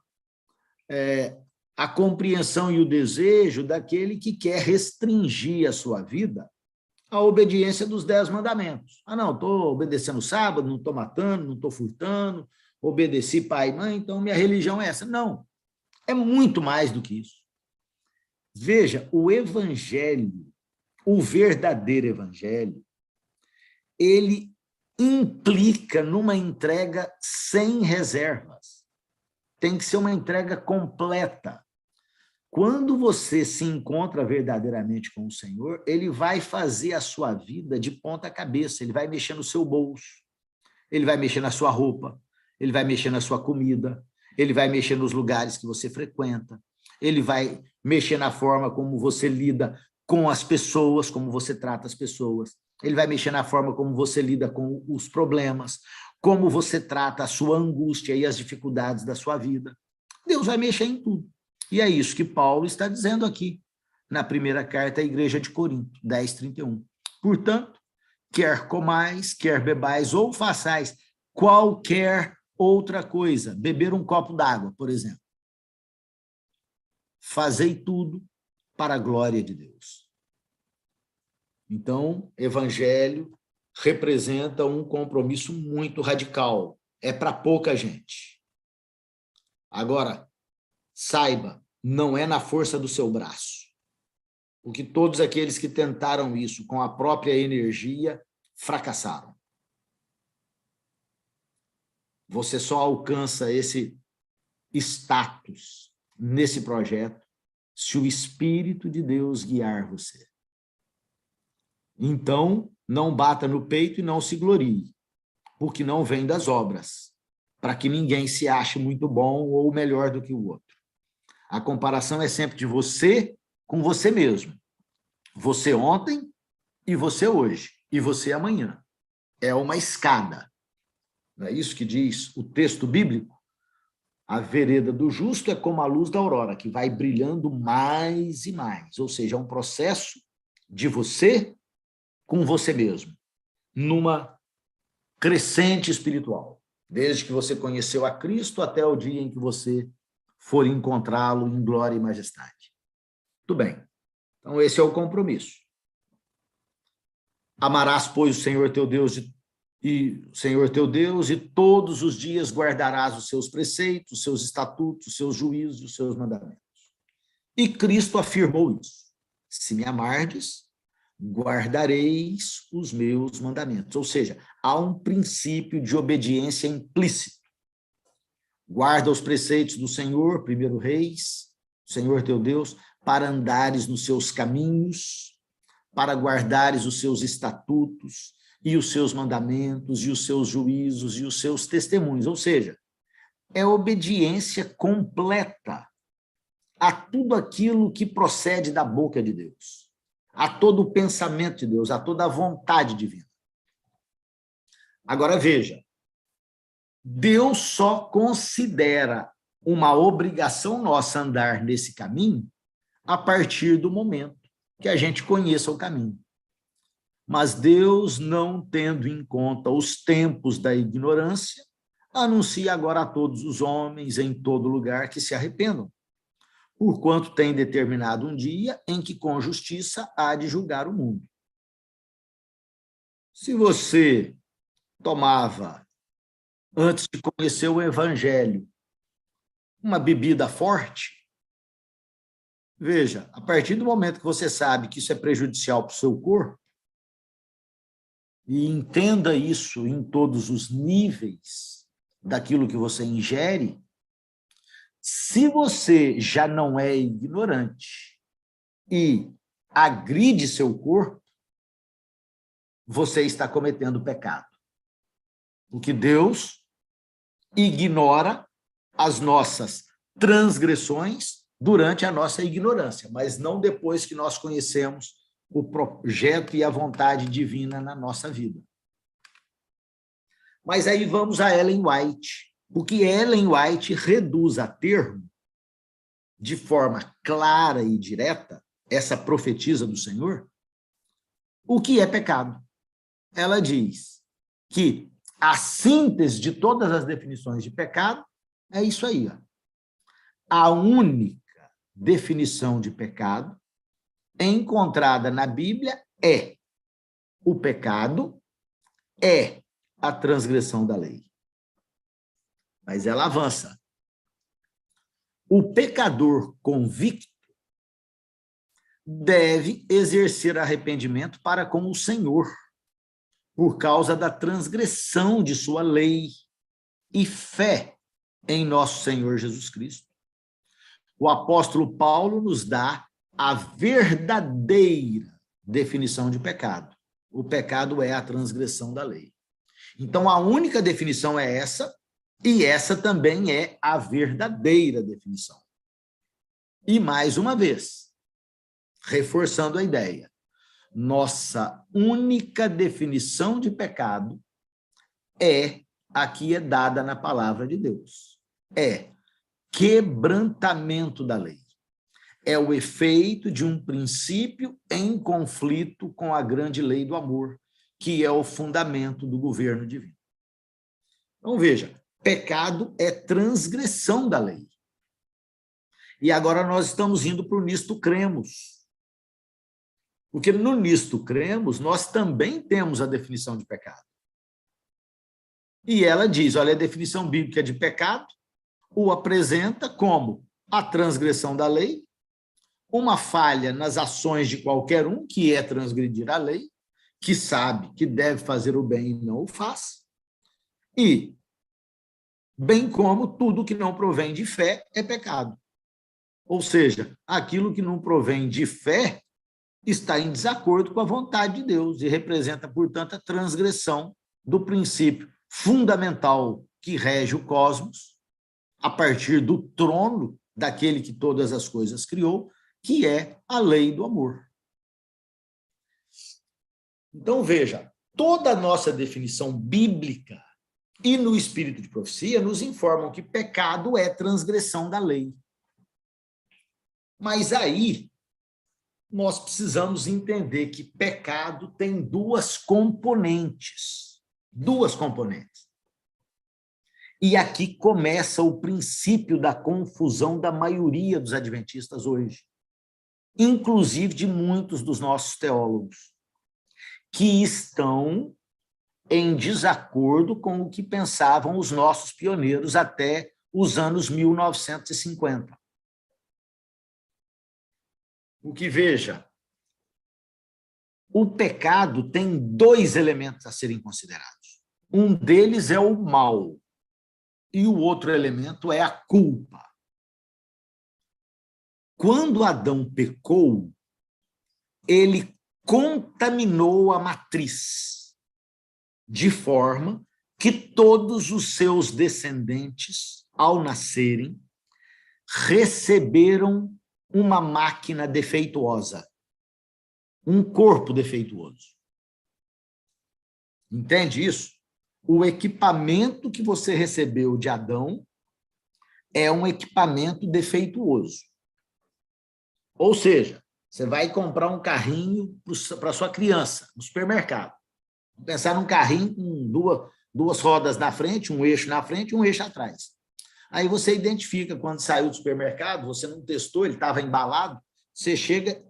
a compreensão e o desejo daquele que quer restringir a sua vida à obediência dos 10 mandamentos. Não, estou obedecendo sábado, não estou matando, não estou furtando, obedeci pai e mãe, então minha religião é essa. Não, é muito mais do que isso. Veja, o evangelho, o verdadeiro evangelho, ele implica numa entrega sem reservas. Tem que ser uma entrega completa. Quando você se encontra verdadeiramente com o Senhor, ele vai fazer a sua vida de ponta cabeça, ele vai mexer no seu bolso, ele vai mexer na sua roupa, ele vai mexer na sua comida, ele vai mexer nos lugares que você frequenta, ele vai mexer na forma como você lida com as pessoas, como você trata as pessoas, ele vai mexer na forma como você lida com os problemas, como você trata a sua angústia e as dificuldades da sua vida. Deus vai mexer em tudo. E é isso que Paulo está dizendo aqui, na primeira carta à igreja de Corinto, 10:31. Portanto, quer comais, quer bebais ou façais qualquer outra coisa, beber um copo d'água, por exemplo. Fazei tudo para a glória de Deus. Então, evangelho representa um compromisso muito radical. É para pouca gente. Agora, saiba, não é na força do seu braço. Porque todos aqueles que tentaram isso com a própria energia fracassaram. Você só alcança esse status nesse projeto se o Espírito de Deus guiar você. Então, não bata no peito e não se glorie, porque não vem das obras, para que ninguém se ache muito bom ou melhor do que o outro. A comparação é sempre de você com você mesmo. Você ontem e você hoje, e você amanhã. É uma escada. Não é isso que diz o texto bíblico? A vereda do justo é como a luz da aurora, que vai brilhando mais e mais. Ou seja, é um processo de você com você mesmo, numa crescente espiritual, desde que você conheceu a Cristo até o dia em que você for encontrá-lo em glória e majestade. Tudo bem. Então, esse é o compromisso. Amarás, pois, o Senhor teu Deus e todos os dias guardarás os seus preceitos, os seus estatutos, os seus juízos, os seus mandamentos. E Cristo afirmou isso. Se me amardes, guardareis os meus mandamentos. Ou seja, há um princípio de obediência implícito. Guarda os preceitos do Senhor, 1 Reis, Senhor teu Deus, para andares nos seus caminhos, para guardares os seus estatutos e os seus mandamentos e os seus juízos e os seus testemunhos. Ou seja, é obediência completa a tudo aquilo que procede da boca de Deus, a todo o pensamento de Deus, a toda a vontade divina. Agora veja, Deus só considera uma obrigação nossa andar nesse caminho a partir do momento que a gente conheça o caminho. Mas Deus, não tendo em conta os tempos da ignorância, anuncia agora a todos os homens em todo lugar que se arrependam, porquanto tem determinado um dia em que com justiça há de julgar o mundo. Se você tomava, antes de conhecer o Evangelho, uma bebida forte, veja, a partir do momento que você sabe que isso é prejudicial para o seu corpo, e entenda isso em todos os níveis daquilo que você ingere, se você já não é ignorante e agride seu corpo, você está cometendo pecado. Porque Deus ignora as nossas transgressões durante a nossa ignorância, mas não depois que nós conhecemos o projeto e a vontade divina na nossa vida. Mas aí vamos a Ellen White. O que Ellen White reduz a termo, de forma clara e direta, essa profetisa do Senhor, o que é pecado. Ela diz que a síntese de todas as definições de pecado é isso aí. Ó. A única definição de pecado encontrada na Bíblia é: o pecado é a transgressão da lei. Mas ela avança. O pecador convicto deve exercer arrependimento para com o Senhor, por causa da transgressão de sua lei e fé em nosso Senhor Jesus Cristo. O apóstolo Paulo nos dá a verdadeira definição de pecado. O pecado é a transgressão da lei. Então, a única definição é essa, e essa também é a verdadeira definição. E, mais uma vez, reforçando a ideia, nossa única definição de pecado é a que é dada na palavra de Deus. É quebrantamento da lei. É o efeito de um princípio em conflito com a grande lei do amor, que é o fundamento do governo divino. Então, veja, pecado é transgressão da lei. E agora nós estamos indo para o Nisto Cremos. Porque no Nisto Cremos, nós também temos a definição de pecado. E ela diz, olha, a definição bíblica de pecado o apresenta como a transgressão da lei, uma falha nas ações de qualquer um, que é transgredir a lei, que sabe que deve fazer o bem e não o faz, e bem como tudo que não provém de fé é pecado. Ou seja, aquilo que não provém de fé está em desacordo com a vontade de Deus e representa, portanto, a transgressão do princípio fundamental que rege o cosmos, a partir do trono daquele que todas as coisas criou, que é a lei do amor. Então, veja, toda a nossa definição bíblica e no espírito de profecia nos informam que pecado é transgressão da lei. Mas aí, nós precisamos entender que pecado tem duas componentes. Duas componentes. E aqui começa o princípio da confusão da maioria dos adventistas hoje, inclusive de muitos dos nossos teólogos, que estão em desacordo com o que pensavam os nossos pioneiros até os anos 1950. O que, veja, o pecado tem dois elementos a serem considerados. Um deles é o mal, e o outro elemento é a culpa. Quando Adão pecou, ele contaminou a matriz, de forma que todos os seus descendentes, ao nascerem, receberam uma máquina defeituosa, um corpo defeituoso. Entende isso? O equipamento que você recebeu de Adão é um equipamento defeituoso. Ou seja, você vai comprar um carrinho para sua criança no supermercado. Vou pensar num carrinho com duas rodas na frente, um eixo na frente e um eixo atrás. Aí você identifica quando saiu do supermercado, você não testou, ele estava embalado, você chega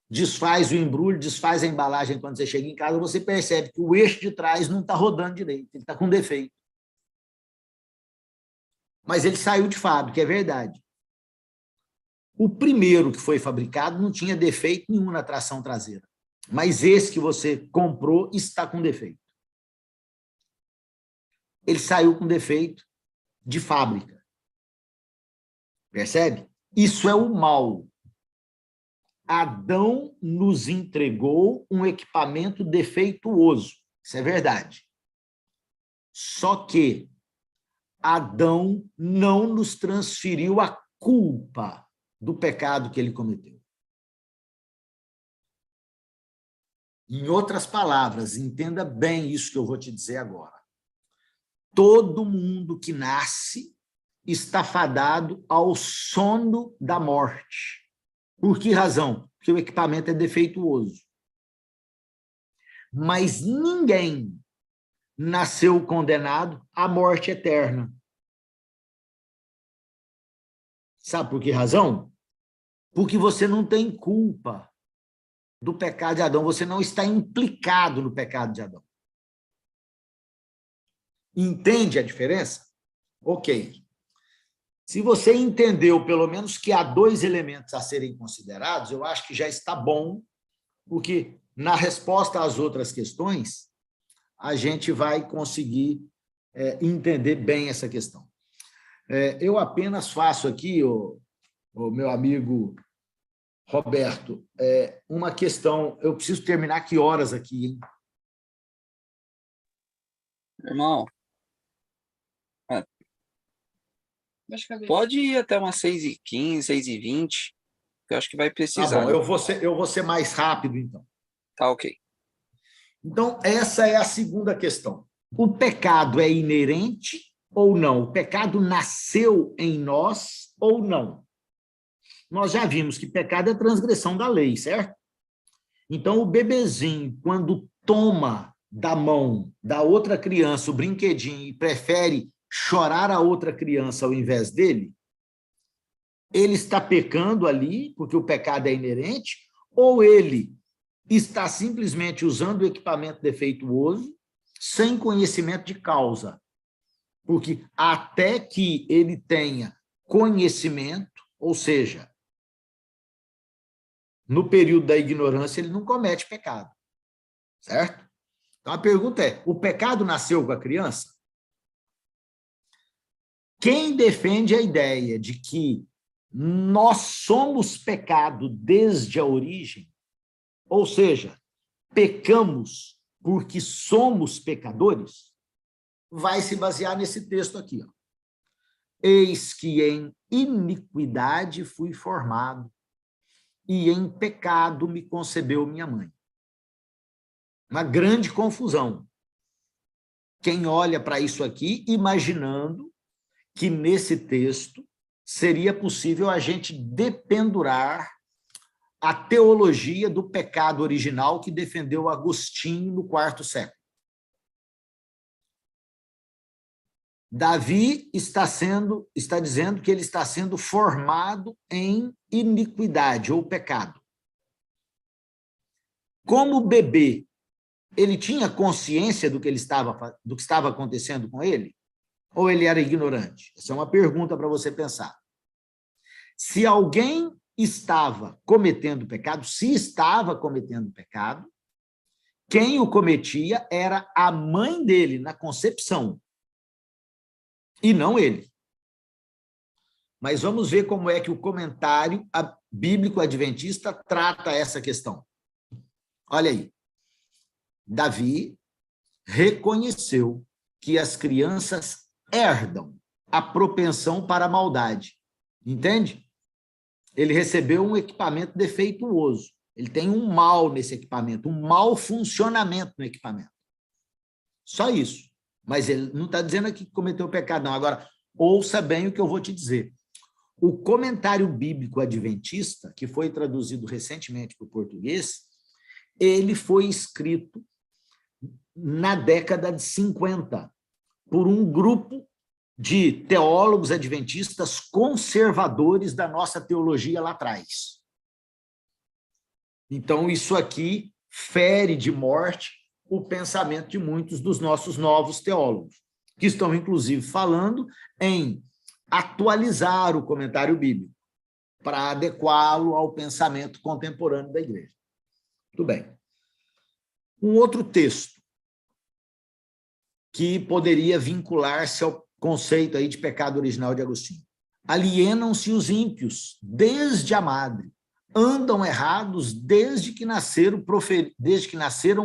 desfaz o embrulho, desfaz a embalagem quando você chega em casa, você percebe que o eixo de trás não está rodando direito, ele está com defeito. Mas ele saiu de fábrica, é verdade. O primeiro que foi fabricado não tinha defeito nenhum na tração traseira, mas esse que você comprou está com defeito. Ele saiu com defeito de fábrica. Percebe? Isso é o mal. Adão nos entregou um equipamento defeituoso. Isso é verdade. Só que Adão não nos transferiu a culpa do pecado que ele cometeu. Em outras palavras, entenda bem isso que eu vou te dizer agora. Todo mundo que nasce está fadado ao sono da morte. Por que razão? Porque o equipamento é defeituoso. Mas ninguém nasceu condenado à morte eterna. Sabe por que razão? Porque você não tem culpa do pecado de Adão, você não está implicado no pecado de Adão. Entende a diferença? Ok. Se você entendeu, pelo menos, que há dois elementos a serem considerados, eu acho que já está bom, porque na resposta às outras questões, a gente vai conseguir entender bem essa questão. Eu apenas faço aqui, o meu amigo Roberto, uma questão. Eu preciso terminar que horas aqui, hein? Irmão, pode ir até umas 6h15, 6h20, eu acho que vai Tá precisar. bom, eu vou ser mais rápido, então. Tá ok. Então, essa é a segunda questão. O pecado é inerente ou não? O pecado nasceu em nós ou não? Nós já vimos que pecado é transgressão da lei, certo? Então, o bebezinho, quando toma da mão da outra criança o brinquedinho e prefere chorar a outra criança ao invés dele, ele está pecando ali, porque o pecado é inerente, ou ele está simplesmente usando o equipamento defeituoso sem conhecimento de causa. Porque até que ele tenha conhecimento, ou seja, no período da ignorância, ele não comete pecado. Certo? Então, a pergunta é, o pecado nasceu com a criança? Quem defende a ideia de que nós somos pecado desde a origem, ou seja, pecamos porque somos pecadores, vai se basear nesse texto aqui. Ó. Eis que em iniquidade fui formado, e em pecado me concebeu minha mãe. Uma grande confusão. Quem olha para isso aqui, imaginando que nesse texto seria possível a gente dependurar a teologia do pecado original que defendeu Agostinho no IV século. Davi está dizendo que ele está sendo formado em iniquidade ou pecado. Como bebê, ele tinha consciência do que estava acontecendo com ele? Ou ele era ignorante? Essa é uma pergunta para você pensar. Se alguém estava cometendo pecado, se estava cometendo pecado, quem o cometia era a mãe dele na concepção, e não ele. Mas vamos ver como é que o comentário bíblico adventista trata essa questão. Olha aí. Davi reconheceu que as crianças herdam a propensão para a maldade. Entende? Ele recebeu um equipamento defeituoso. Ele tem um mal nesse equipamento, um mau funcionamento no equipamento. Só isso. Mas ele não está dizendo aqui que cometeu pecado, não. Agora, ouça bem o que eu vou te dizer. O comentário bíblico adventista, que foi traduzido recentemente para o português, ele foi escrito na década de 50, por um grupo de teólogos adventistas conservadores da nossa teologia lá atrás. Então, isso aqui fere de morte o pensamento de muitos dos nossos novos teólogos, que estão, inclusive, falando em atualizar o comentário bíblico para adequá-lo ao pensamento contemporâneo da igreja. Muito bem. Um outro texto que poderia vincular-se ao conceito aí de pecado original de Agostinho. Alienam-se os ímpios desde a madre, andam errados desde que nasceram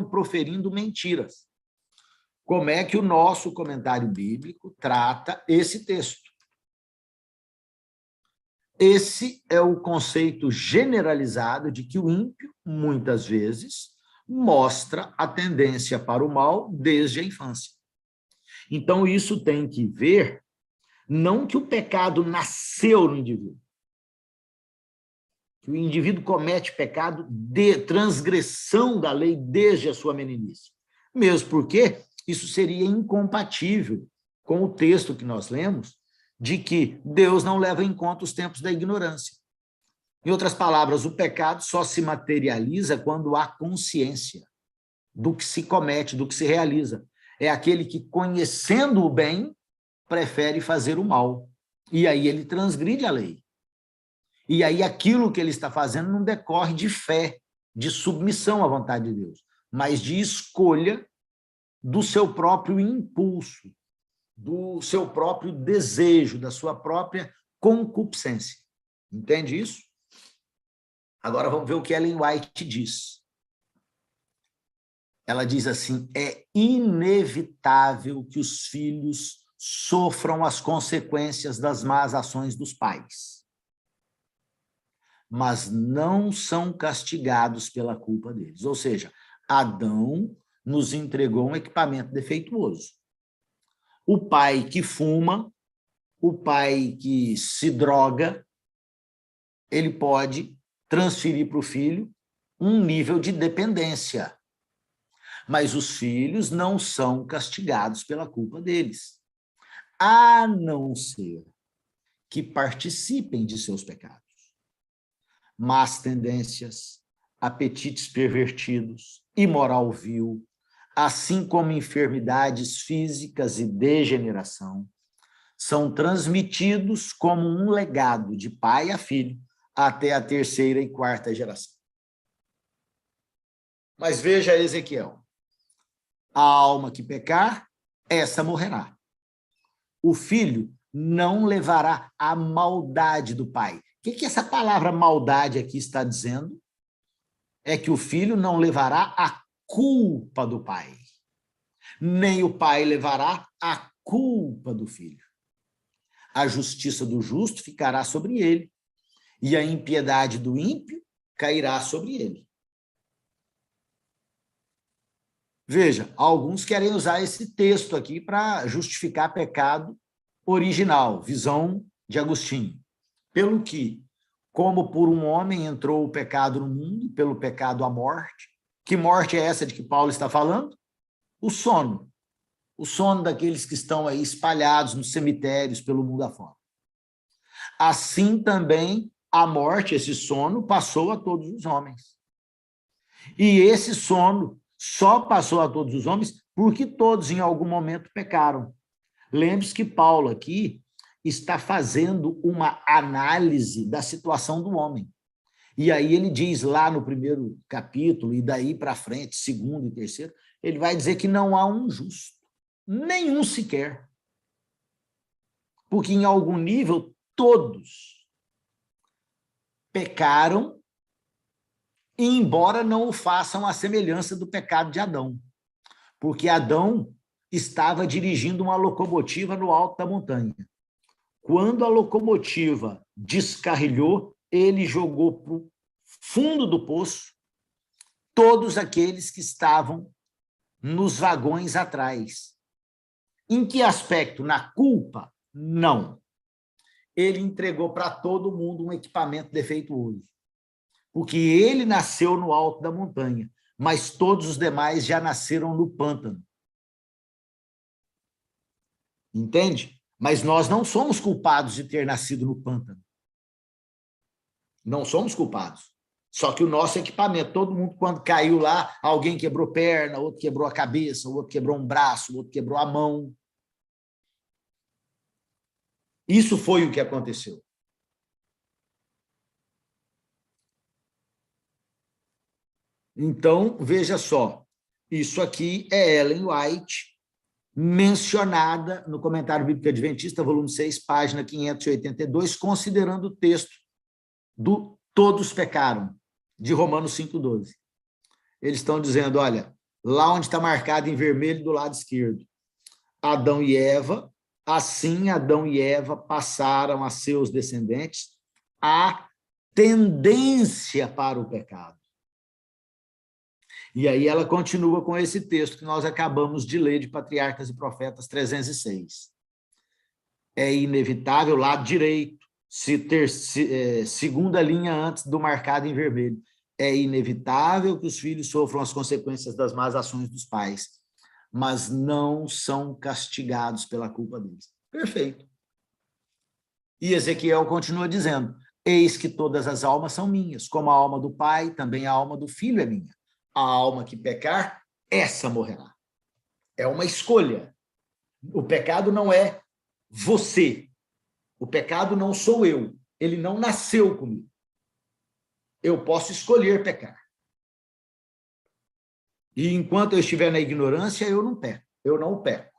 proferindo mentiras. Como é que o nosso comentário bíblico trata esse texto? Esse é o conceito generalizado de que o ímpio, muitas vezes, mostra a tendência para o mal desde a infância. Então, isso tem que ver, não que o pecado nasceu no indivíduo, que o indivíduo comete pecado de transgressão da lei desde a sua meninice. Mesmo porque isso seria incompatível com o texto que nós lemos, de que Deus não leva em conta os tempos da ignorância. Em outras palavras, o pecado só se materializa quando há consciência do que se comete, do que se realiza. É aquele que, conhecendo o bem, prefere fazer o mal. E aí ele transgride a lei. E aí aquilo que ele está fazendo não decorre de fé, de submissão à vontade de Deus, mas de escolha do seu próprio impulso, do seu próprio desejo, da sua própria concupiscência. Entende isso? Agora vamos ver o que Ellen White diz. Ela diz assim: é inevitável que os filhos sofram as consequências das más ações dos pais, mas não são castigados pela culpa deles. Ou seja, Adão nos entregou um equipamento defeituoso. O pai que fuma, o pai que se droga, ele pode transferir para o filho um nível de dependência. Mas os filhos não são castigados pela culpa deles, a não ser que participem de seus pecados. Más tendências, apetites pervertidos, imoral vil, assim como enfermidades físicas e degeneração, são transmitidos como um legado de pai a filho até a terceira e quarta geração. Mas veja Ezequiel: a alma que pecar, essa morrerá. O filho não levará a maldade do pai. O que essa palavra maldade aqui está dizendo? É que o filho não levará a culpa do pai, nem o pai levará a culpa do filho. A justiça do justo ficará sobre ele, e a impiedade do ímpio cairá sobre ele. Veja, alguns querem usar esse texto aqui para justificar pecado original, visão de Agostinho. Pelo que, como por um homem entrou o pecado no mundo, pelo pecado a morte. Que morte é essa de que Paulo está falando? O sono. O sono daqueles que estão aí espalhados nos cemitérios pelo mundo afora. Assim também a morte, esse sono, passou a todos os homens. E esse sono só passou a todos os homens porque todos em algum momento pecaram. Lembre-se que Paulo aqui está fazendo uma análise da situação do homem. E aí ele diz lá no primeiro capítulo, e daí para frente, segundo e terceiro, ele vai dizer que não há um justo, nenhum sequer. Porque em algum nível todos pecaram, embora não o façam à semelhança do pecado de Adão. Porque Adão estava dirigindo uma locomotiva no alto da montanha. Quando a locomotiva descarrilhou, ele jogou para o fundo do poço todos aqueles que estavam nos vagões atrás. Em que aspecto? Na culpa? Não. Ele entregou para todo mundo um equipamento defeituoso. Porque ele nasceu no alto da montanha, mas todos os demais já nasceram no pântano. Entende? Mas nós não somos culpados de ter nascido no pântano. Não somos culpados. Só que o nosso equipamento, todo mundo, quando caiu lá, alguém quebrou perna, outro quebrou a cabeça, outro quebrou um braço, outro quebrou a mão. Isso foi o que aconteceu. Então, veja só, isso aqui é Ellen White, mencionada no Comentário Bíblico Adventista, volume 6, página 582, considerando o texto do Todos Pecaram, de Romanos 5,12. Eles estão dizendo, olha, lá onde está marcado em vermelho do lado esquerdo, Adão e Eva, assim Adão e Eva passaram a seus descendentes a tendência para o pecado. E aí ela continua com esse texto que nós acabamos de ler de Patriarcas e Profetas 306. É inevitável, lado direito, segunda linha antes do marcado em vermelho. É inevitável que os filhos sofram as consequências das más ações dos pais, mas não são castigados pela culpa deles. Perfeito. E Ezequiel continua dizendo, eis que todas as almas são minhas, como a alma do pai, também a alma do filho é minha. A alma que pecar, essa morrerá. É uma escolha. O pecado não é você. O pecado não sou eu. Ele não nasceu comigo. Eu posso escolher pecar. E enquanto eu estiver na ignorância, eu não peco. Eu não peco.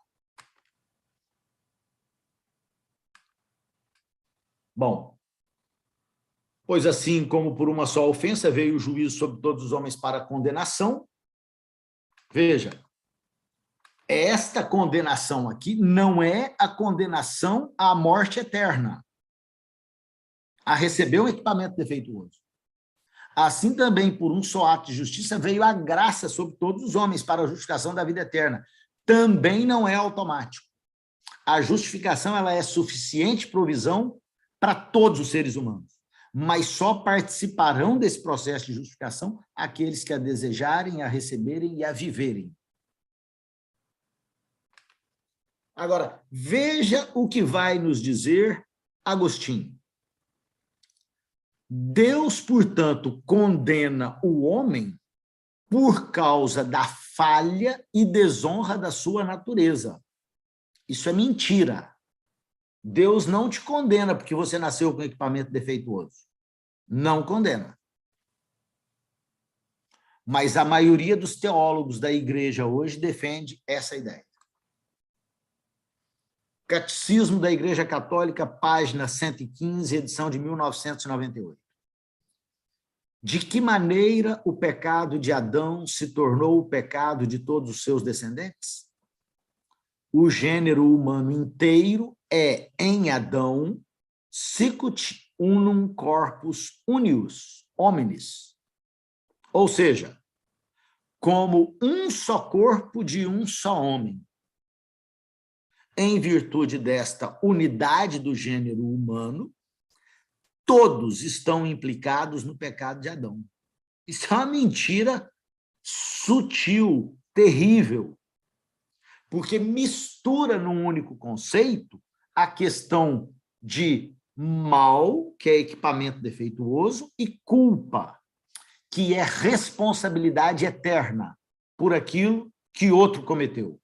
Bom, pois assim como por uma só ofensa veio o juízo sobre todos os homens para condenação, veja, esta condenação aqui não é a condenação à morte eterna, a receber um equipamento defeituoso. Assim também, por um só ato de justiça, veio a graça sobre todos os homens para a justificação da vida eterna. Também não é automático. A justificação ela é suficiente provisão para todos os seres humanos, mas só participarão desse processo de justificação aqueles que a desejarem, a receberem e a viverem. Agora, veja o que vai nos dizer Agostinho. Deus, portanto, condena o homem por causa da falha e desonra da sua natureza. Isso é mentira. Deus não te condena porque você nasceu com equipamento defeituoso. Não condena. Mas a maioria dos teólogos da igreja hoje defende essa ideia. Catecismo da Igreja Católica, página 115, edição de 1998. De que maneira o pecado de Adão se tornou o pecado de todos os seus descendentes? O gênero humano inteiro é, em Adão, sicut unum corpus unius, hominis. Ou seja, como um só corpo de um só homem. Em virtude desta unidade do gênero humano, todos estão implicados no pecado de Adão. Isso é uma mentira sutil, terrível, porque mistura num único conceito a questão de mal, que é equipamento defeituoso, e culpa, que é responsabilidade eterna por aquilo que outro cometeu.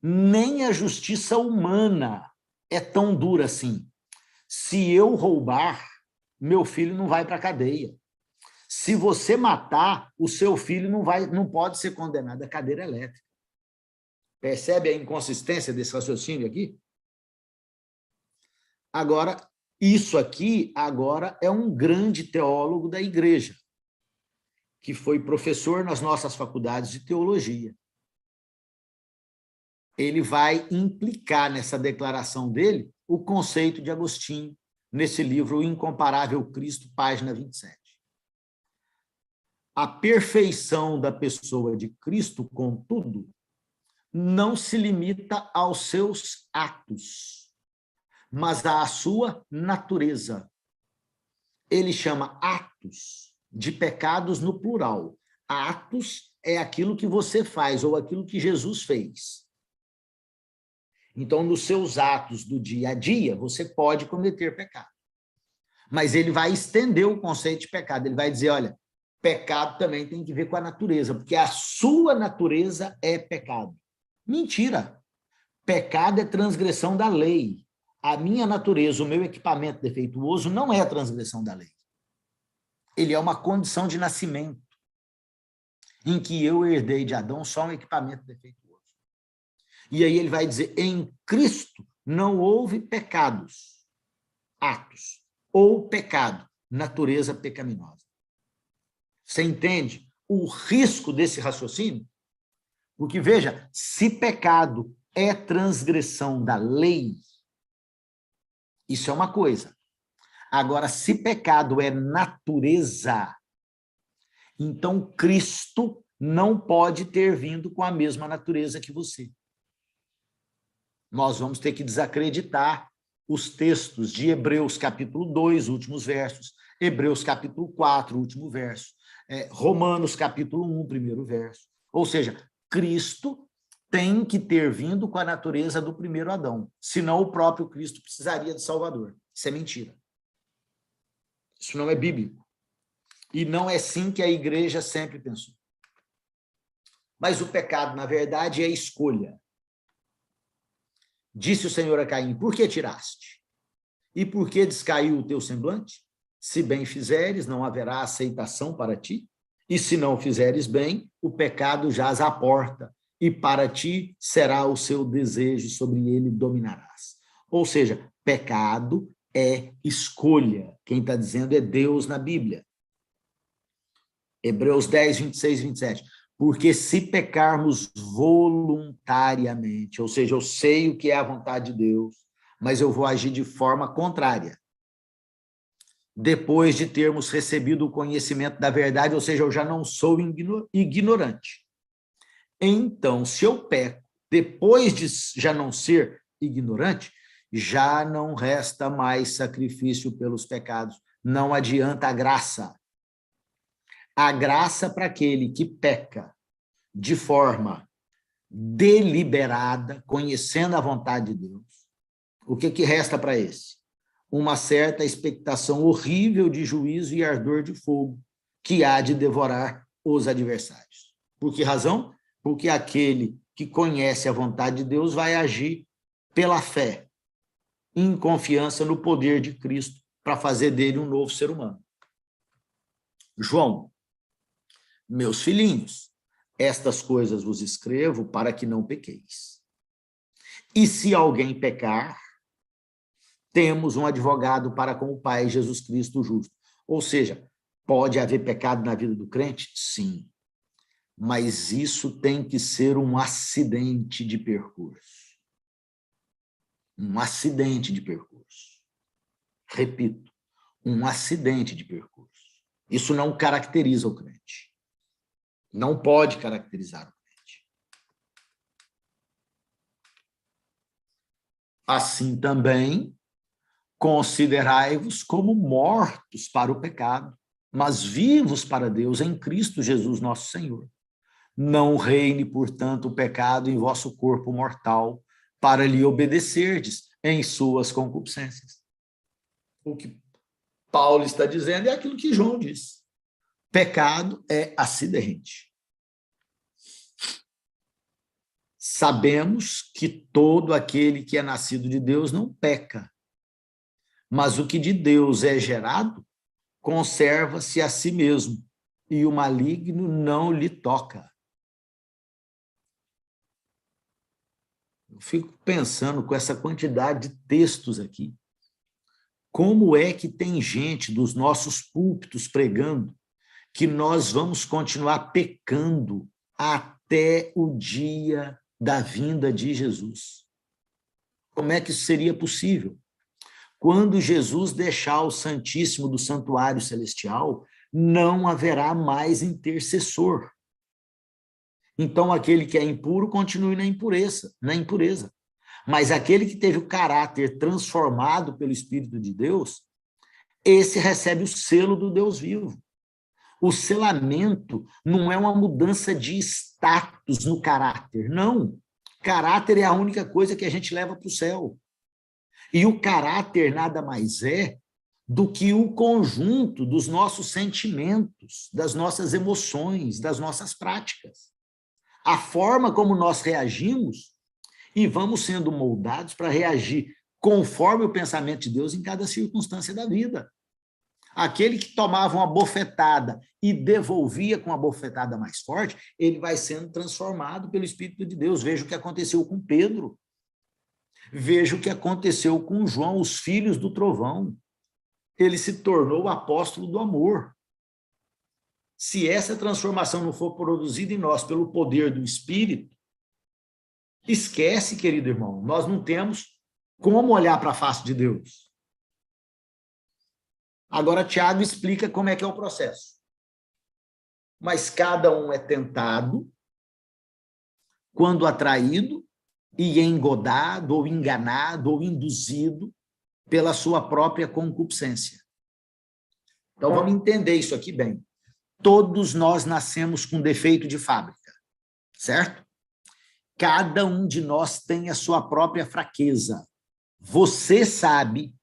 Nem a justiça humana é tão dura assim. Se eu roubar, meu filho não vai para a cadeia. Se você matar, o seu filho não pode ser condenado à cadeira elétrica. Percebe a inconsistência desse raciocínio aqui? Agora, isso aqui agora é um grande teólogo da igreja, que foi professor nas nossas faculdades de teologia. Ele vai implicar nessa declaração dele o conceito de Agostinho, nesse livro O Incomparável Cristo, página 27. A perfeição da pessoa de Cristo, contudo, não se limita aos seus atos, mas à sua natureza. Ele chama atos de pecados no plural. Atos é aquilo que você faz ou aquilo que Jesus fez. Então, nos seus atos do dia a dia, você pode cometer pecado. Mas ele vai estender o conceito de pecado. Ele vai dizer, olha, pecado também tem que ver com a natureza, porque a sua natureza é pecado. Mentira. Pecado é transgressão da lei. A minha natureza, o meu equipamento defeituoso não é a transgressão da lei. Ele é uma condição de nascimento, em que eu herdei de Adão só um equipamento defeituoso. E aí ele vai dizer, em Cristo não houve pecados, atos, ou pecado, natureza pecaminosa. Você entende o risco desse raciocínio? Porque, veja, se pecado é transgressão da lei, isso é uma coisa. Agora, se pecado é natureza, então Cristo não pode ter vindo com a mesma natureza que você. Nós vamos ter que desacreditar os textos de Hebreus capítulo 2, últimos versos, Hebreus capítulo 4, último verso, Romanos capítulo 1, primeiro verso. Ou seja, Cristo tem que ter vindo com a natureza do primeiro Adão, senão o próprio Cristo precisaria de Salvador. Isso é mentira. Isso não é bíblico. E não é assim que a igreja sempre pensou. Mas o pecado, na verdade, é escolha. Disse o Senhor a Caim, por que tiraste? E por que descaiu o teu semblante? Se bem fizeres, não haverá aceitação para ti. E se não fizeres bem, o pecado jaz à porta, e para ti será o seu desejo, sobre ele dominarás. Ou seja, pecado é escolha. Quem está dizendo é Deus na Bíblia. Hebreus 10, 26 e 27. Porque se pecarmos voluntariamente, ou seja, eu sei o que é a vontade de Deus, mas eu vou agir de forma contrária. Depois de termos recebido o conhecimento da verdade, ou seja, eu já não sou ignorante. Então, se eu peco, depois de já não ser ignorante, já não resta mais sacrifício pelos pecados. Não adianta a graça. A graça para aquele que peca de forma deliberada, conhecendo a vontade de Deus. O que resta para esse? Uma certa expectação horrível de juízo e ardor de fogo, que há de devorar os adversários. Por que razão? Porque aquele que conhece a vontade de Deus vai agir pela fé, em confiança no poder de Cristo, para fazer dele um novo ser humano. João, meus filhinhos, estas coisas vos escrevo para que não pequeis. E se alguém pecar, temos um advogado para com o Pai, Jesus Cristo justo. Ou seja, pode haver pecado na vida do crente? Sim. Mas isso tem que ser um acidente de percurso. Um acidente de percurso. Repito, um acidente de percurso. Isso não caracteriza o crente. Não pode caracterizar o crente. Assim também, considerai-vos como mortos para o pecado, mas vivos para Deus em Cristo Jesus, nosso Senhor. Não reine, portanto, o pecado em vosso corpo mortal, para lhe obedecerdes em suas concupiscências. O que Paulo está dizendo é aquilo que João diz. Pecado é acidente. Sabemos que todo aquele que é nascido de Deus não peca, mas o que de Deus é gerado conserva-se a si mesmo, e o maligno não lhe toca. Eu fico pensando com essa quantidade de textos aqui. Como é que tem gente dos nossos púlpitos pregando que nós vamos continuar pecando até o dia da vinda de Jesus? Como é que isso seria possível? Quando Jesus deixar o Santíssimo do Santuário Celestial, não haverá mais intercessor. Então, aquele que é impuro continue na impureza. Mas aquele que teve o caráter transformado pelo Espírito de Deus, esse recebe o selo do Deus vivo. O selamento não é uma mudança de status no caráter, não. Caráter é a única coisa que a gente leva para o céu. E o caráter nada mais é do que o conjunto dos nossos sentimentos, das nossas emoções, das nossas práticas. A forma como nós reagimos e vamos sendo moldados para reagir conforme o pensamento de Deus em cada circunstância da vida. Aquele que tomava uma bofetada e devolvia com a bofetada mais forte, ele vai sendo transformado pelo Espírito de Deus. Veja o que aconteceu com Pedro. Veja o que aconteceu com João, os filhos do trovão. Ele se tornou o apóstolo do amor. Se essa transformação não for produzida em nós pelo poder do Espírito, esquece, querido irmão, nós não temos como olhar para a face de Deus. Agora, Tiago explica como é que é o processo. Mas cada um é tentado quando atraído e engodado, ou enganado, ou induzido pela sua própria concupiscência. Então, vamos entender isso aqui bem. Todos nós nascemos com defeito de fábrica, certo? Cada um de nós tem a sua própria fraqueza. Você sabe,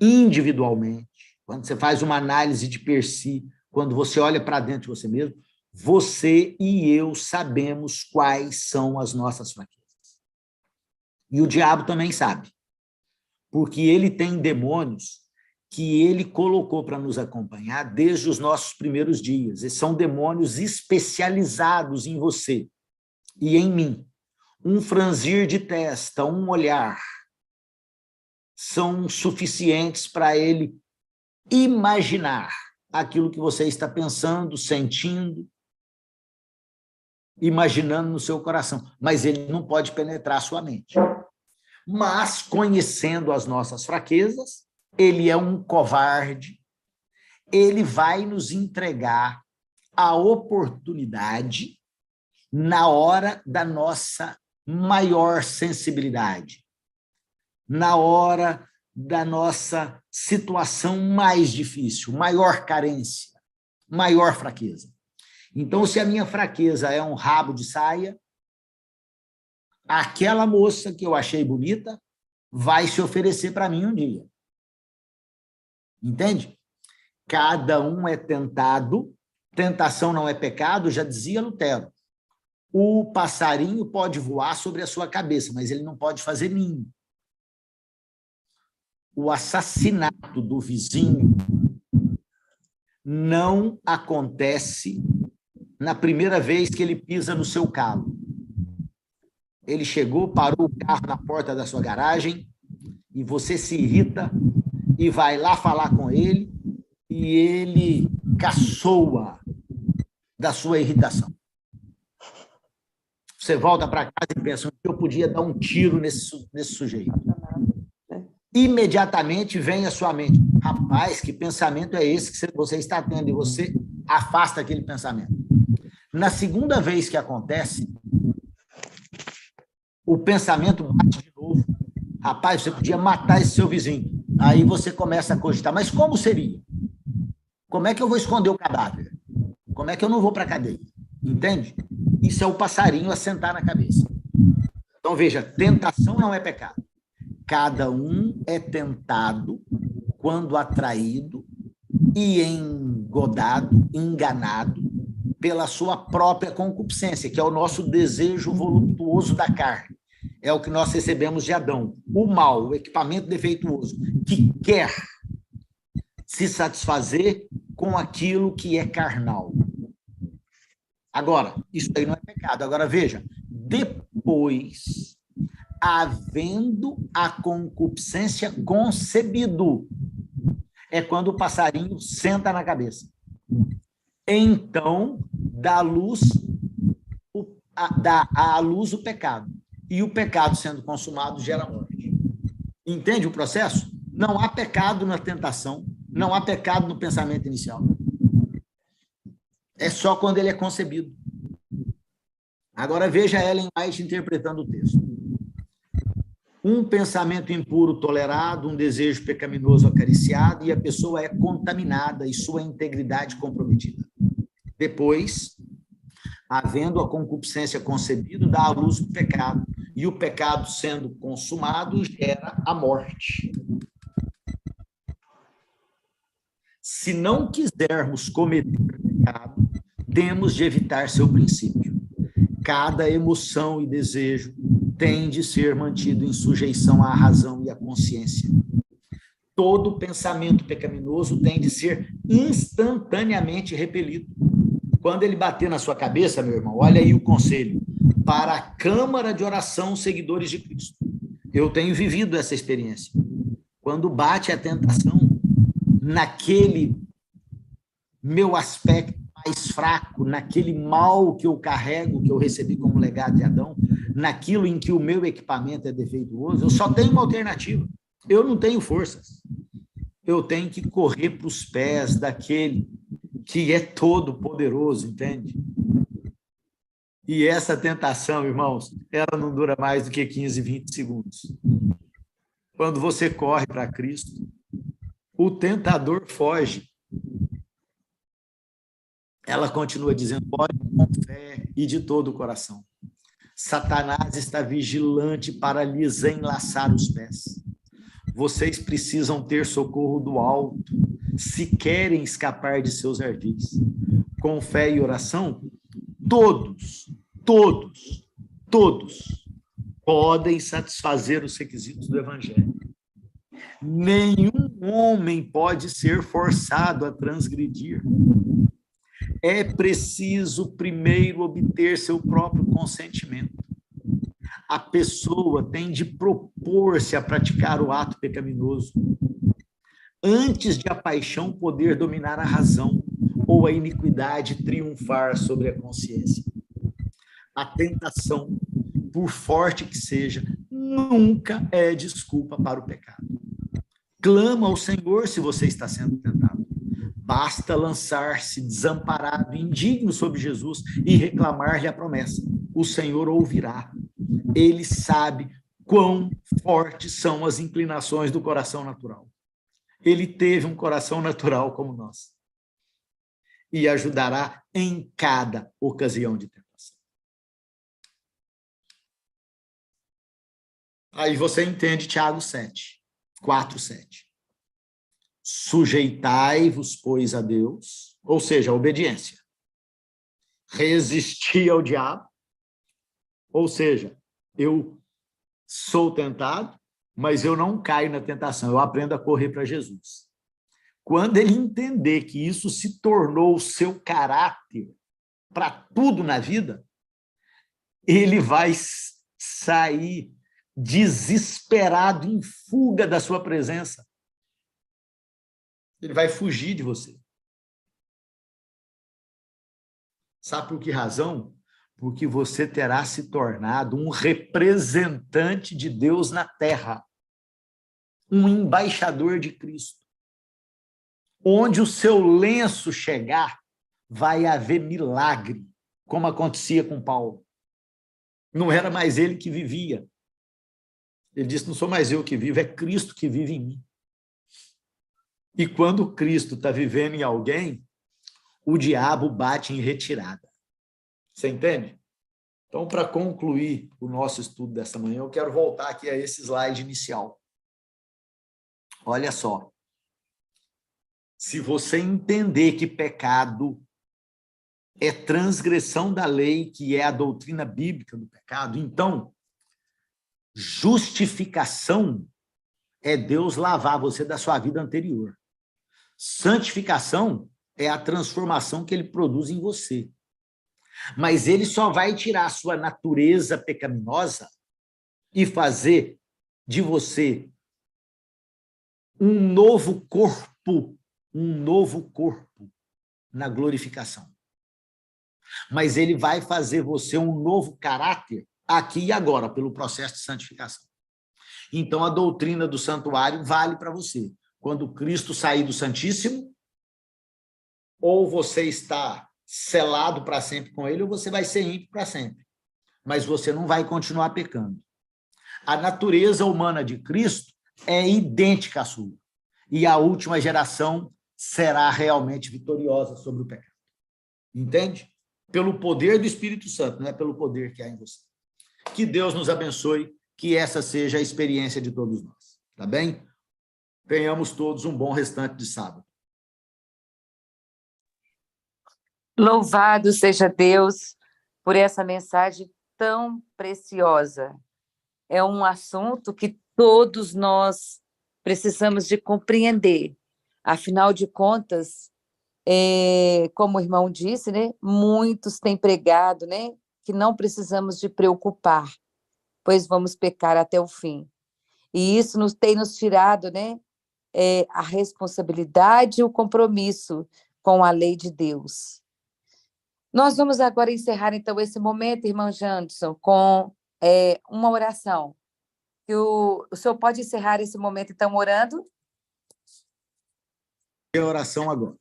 individualmente, quando você faz uma análise de per si, quando você olha para dentro de você mesmo, você e eu sabemos quais são as nossas fraquezas. E o diabo também sabe, porque ele tem demônios que ele colocou para nos acompanhar desde os nossos primeiros dias. Esses são demônios especializados em você e em mim. Um franzir de testa, um olhar, são suficientes para ele imaginar aquilo que você está pensando, sentindo, imaginando no seu coração, mas ele não pode penetrar a sua mente. Mas, conhecendo as nossas fraquezas, ele é um covarde, ele vai nos entregar a oportunidade na hora da nossa maior sensibilidade, na hora da nossa situação mais difícil, maior carência, maior fraqueza. Então, se a minha fraqueza é um rabo de saia, aquela moça que eu achei bonita vai se oferecer para mim um dia. Entende? Cada um é tentado, tentação não é pecado, já dizia Lutero. O passarinho pode voar sobre a sua cabeça, mas ele não pode fazer ninho. O assassinato do vizinho não acontece na primeira vez que ele pisa no seu calo. Ele chegou, parou o carro na porta da sua garagem e você se irrita e vai lá falar com ele e ele caçoa da sua irritação. Você volta para casa e pensa que eu podia dar um tiro nesse sujeito. Imediatamente vem à sua mente, rapaz, que pensamento é esse que você está tendo? E você afasta aquele pensamento. Na segunda vez que acontece, o pensamento bate de novo. Rapaz, você podia matar esse seu vizinho. Aí você começa a cogitar, mas como seria? Como é que eu vou esconder o cadáver? Como é que eu não vou para a cadeia? Entende? Isso é o passarinho assentar na cabeça. Então, veja, tentação não é pecado. Cada um é tentado quando atraído e engodado, enganado pela sua própria concupiscência, que é o nosso desejo voluptuoso da carne. É o que nós recebemos de Adão. O mal, o equipamento defeituoso, que quer se satisfazer com aquilo que é carnal. Agora, isso aí não é pecado. Agora, veja, depois, havendo a concupiscência concebido, é quando o passarinho senta na cabeça. Então, dá à luz o pecado. E o pecado sendo consumado gera morte. Entende o processo? Não há pecado na tentação, não há pecado no pensamento inicial. É só quando ele é concebido. Agora veja Ellen White interpretando o texto. Um pensamento impuro tolerado, um desejo pecaminoso acariciado, e a pessoa é contaminada e sua integridade comprometida. Depois, havendo a concupiscência concebida, dá à luz o pecado, e o pecado sendo consumado gera a morte. Se não quisermos cometer pecado, temos de evitar seu princípio. Cada emoção e desejo tem de ser mantido em sujeição à razão e à consciência. Todo pensamento pecaminoso tem de ser instantaneamente repelido. Quando ele bater na sua cabeça, meu irmão, olha aí o conselho, para a Câmara de Oração Seguidores de Cristo. Eu tenho vivido essa experiência. Quando bate a tentação, naquele meu aspecto mais fraco, naquele mal que eu carrego, que eu recebi como legado de Adão, naquilo em que o meu equipamento é defeituoso, eu só tenho uma alternativa. Eu não tenho forças. Eu tenho que correr para os pés daquele que é todo poderoso, entende? E essa tentação, irmãos, ela não dura mais do que 15, 20 segundos. Quando você corre para Cristo, o tentador foge. Ela continua dizendo, pode com fé e de todo o coração. Satanás está vigilante para lhes enlaçar os pés. Vocês precisam ter socorro do alto, se querem escapar de seus ardis. Com fé e oração, todos podem satisfazer os requisitos do Evangelho. Nenhum homem pode ser forçado a transgredir. É preciso primeiro obter seu próprio consentimento. A pessoa tem de propor-se a praticar o ato pecaminoso antes de a paixão poder dominar a razão ou a iniquidade triunfar sobre a consciência. A tentação, por forte que seja, nunca é desculpa para o pecado. Clama ao Senhor se você está sendo tentado. Basta lançar-se desamparado, indigno sobre Jesus e reclamar-lhe a promessa. O Senhor ouvirá. Ele sabe quão fortes são as inclinações do coração natural. Ele teve um coração natural como nós. E ajudará em cada ocasião de tentação. Aí você entende Tiago 7, 4, 7. Sujeitai-vos, pois, a Deus, ou seja, a obediência. Resisti ao diabo, ou seja, eu sou tentado, mas eu não caio na tentação, eu aprendo a correr para Jesus. Quando ele entender que isso se tornou o seu caráter para tudo na vida, ele vai sair desesperado, em fuga da sua presença. Ele vai fugir de você. Sabe por que razão? Porque você terá se tornado um representante de Deus na terra, um embaixador de Cristo. Onde o seu lenço chegar, vai haver milagre, como acontecia com Paulo. Não era mais ele que vivia. Ele disse, não sou mais eu que vivo, é Cristo que vive em mim. E quando Cristo está vivendo em alguém, o diabo bate em retirada. Você entende? Então, para concluir o nosso estudo dessa manhã, eu quero voltar aqui a esse slide inicial. Olha só. Se você entender que pecado é transgressão da lei, que é a doutrina bíblica do pecado, então, justificação é Deus lavar você da sua vida anterior. Santificação é a transformação que ele produz em você. Mas ele só vai tirar a sua natureza pecaminosa e fazer de você um novo corpo na glorificação. Mas ele vai fazer você um novo caráter aqui e agora, pelo processo de santificação. Então, a doutrina do santuário vale para você. Quando Cristo sair do Santíssimo, ou você está selado para sempre com ele, ou você vai ser ímpio para sempre. Mas você não vai continuar pecando. A natureza humana de Cristo é idêntica à sua. E a última geração será realmente vitoriosa sobre o pecado. Entende? Pelo poder do Espírito Santo, não é pelo poder que há em você. Que Deus nos abençoe, que essa seja a experiência de todos nós. Tá bem? Tenhamos todos um bom restante de sábado. Louvado seja Deus por essa mensagem tão preciosa. É um assunto que todos nós precisamos de compreender. Afinal de contas, como o irmão disse, né, muitos têm pregado, né, que não precisamos de preocupar, pois vamos pecar até o fim. E isso tem nos tirado, né, a responsabilidade e o compromisso com a lei de Deus. Nós vamos agora encerrar, então, esse momento, irmão Janderson, com uma oração. O senhor pode encerrar esse momento, então, orando? E a oração agora.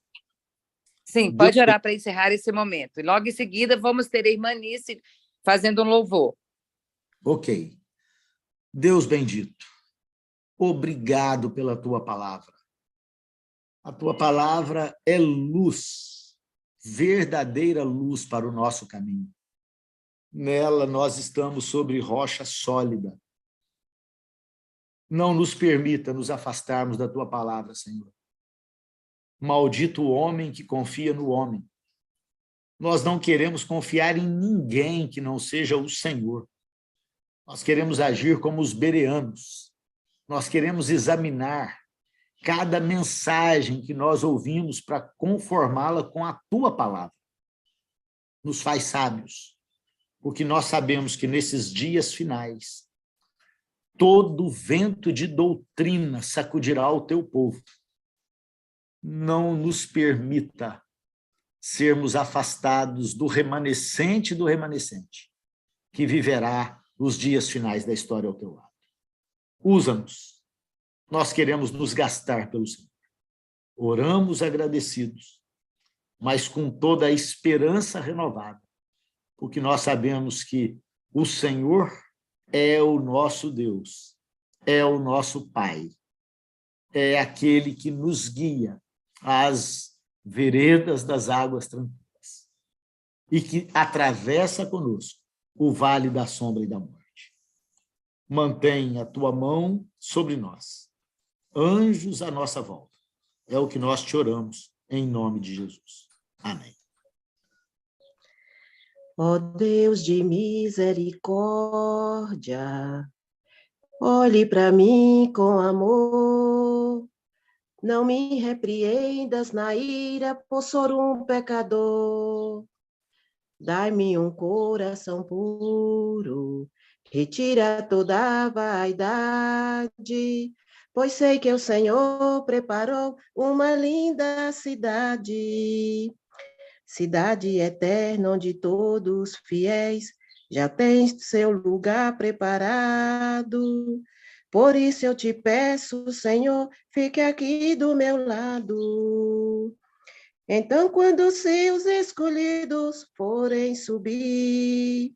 Sim, pode orar para encerrar esse momento. E logo em seguida, vamos ter a irmã Nice fazendo um louvor. Ok. Deus bendito, obrigado pela tua palavra. A tua palavra é luz, verdadeira luz para o nosso caminho. Nela nós estamos sobre rocha sólida. Não nos permita nos afastarmos da tua palavra, Senhor. Maldito o homem que confia no homem. Nós não queremos confiar em ninguém que não seja o Senhor. Nós queremos agir como os bereanos. Nós queremos examinar cada mensagem que nós ouvimos para conformá-la com a tua palavra. Nos faz sábios, porque nós sabemos que nesses dias finais, todo vento de doutrina sacudirá o teu povo. Não nos permita sermos afastados do remanescente, que viverá os dias finais da história ao teu lado. Usa-nos. Nós queremos nos gastar pelo Senhor. Oramos agradecidos, mas com toda a esperança renovada, porque nós sabemos que o Senhor é o nosso Deus, é o nosso Pai, é aquele que nos guia às veredas das águas tranquilas e que atravessa conosco o vale da sombra e da morte. Mantém a tua mão sobre nós, anjos à nossa volta. É o que nós te oramos, em nome de Jesus. Amém. Ó Deus de misericórdia, olhe para mim com amor. Não me repreendas na ira por ser um pecador. Dai-me um coração puro, retira toda a vaidade, pois sei que o Senhor preparou uma linda cidade. Cidade eterna onde todos fiéis já têm seu lugar preparado. Por isso eu te peço, Senhor, fique aqui do meu lado. Então, quando seus escolhidos forem subir,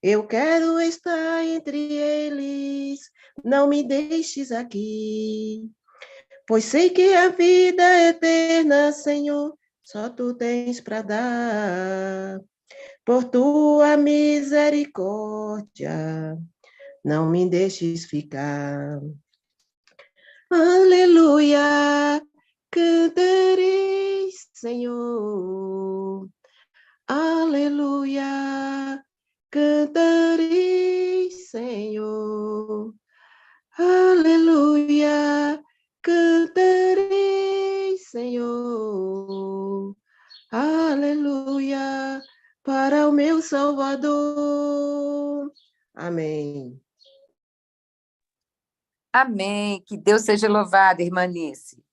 eu quero estar entre eles, não me deixes aqui. Pois sei que a vida eterna, Senhor, só tu tens para dar. Por tua misericórdia, não me deixes ficar. Aleluia, cantarei, Senhor. Aleluia, cantarei, Senhor. Aleluia, cantarei, Senhor. Aleluia, para o meu Salvador. Amém. Amém. Que Deus seja louvado, irmã Nice.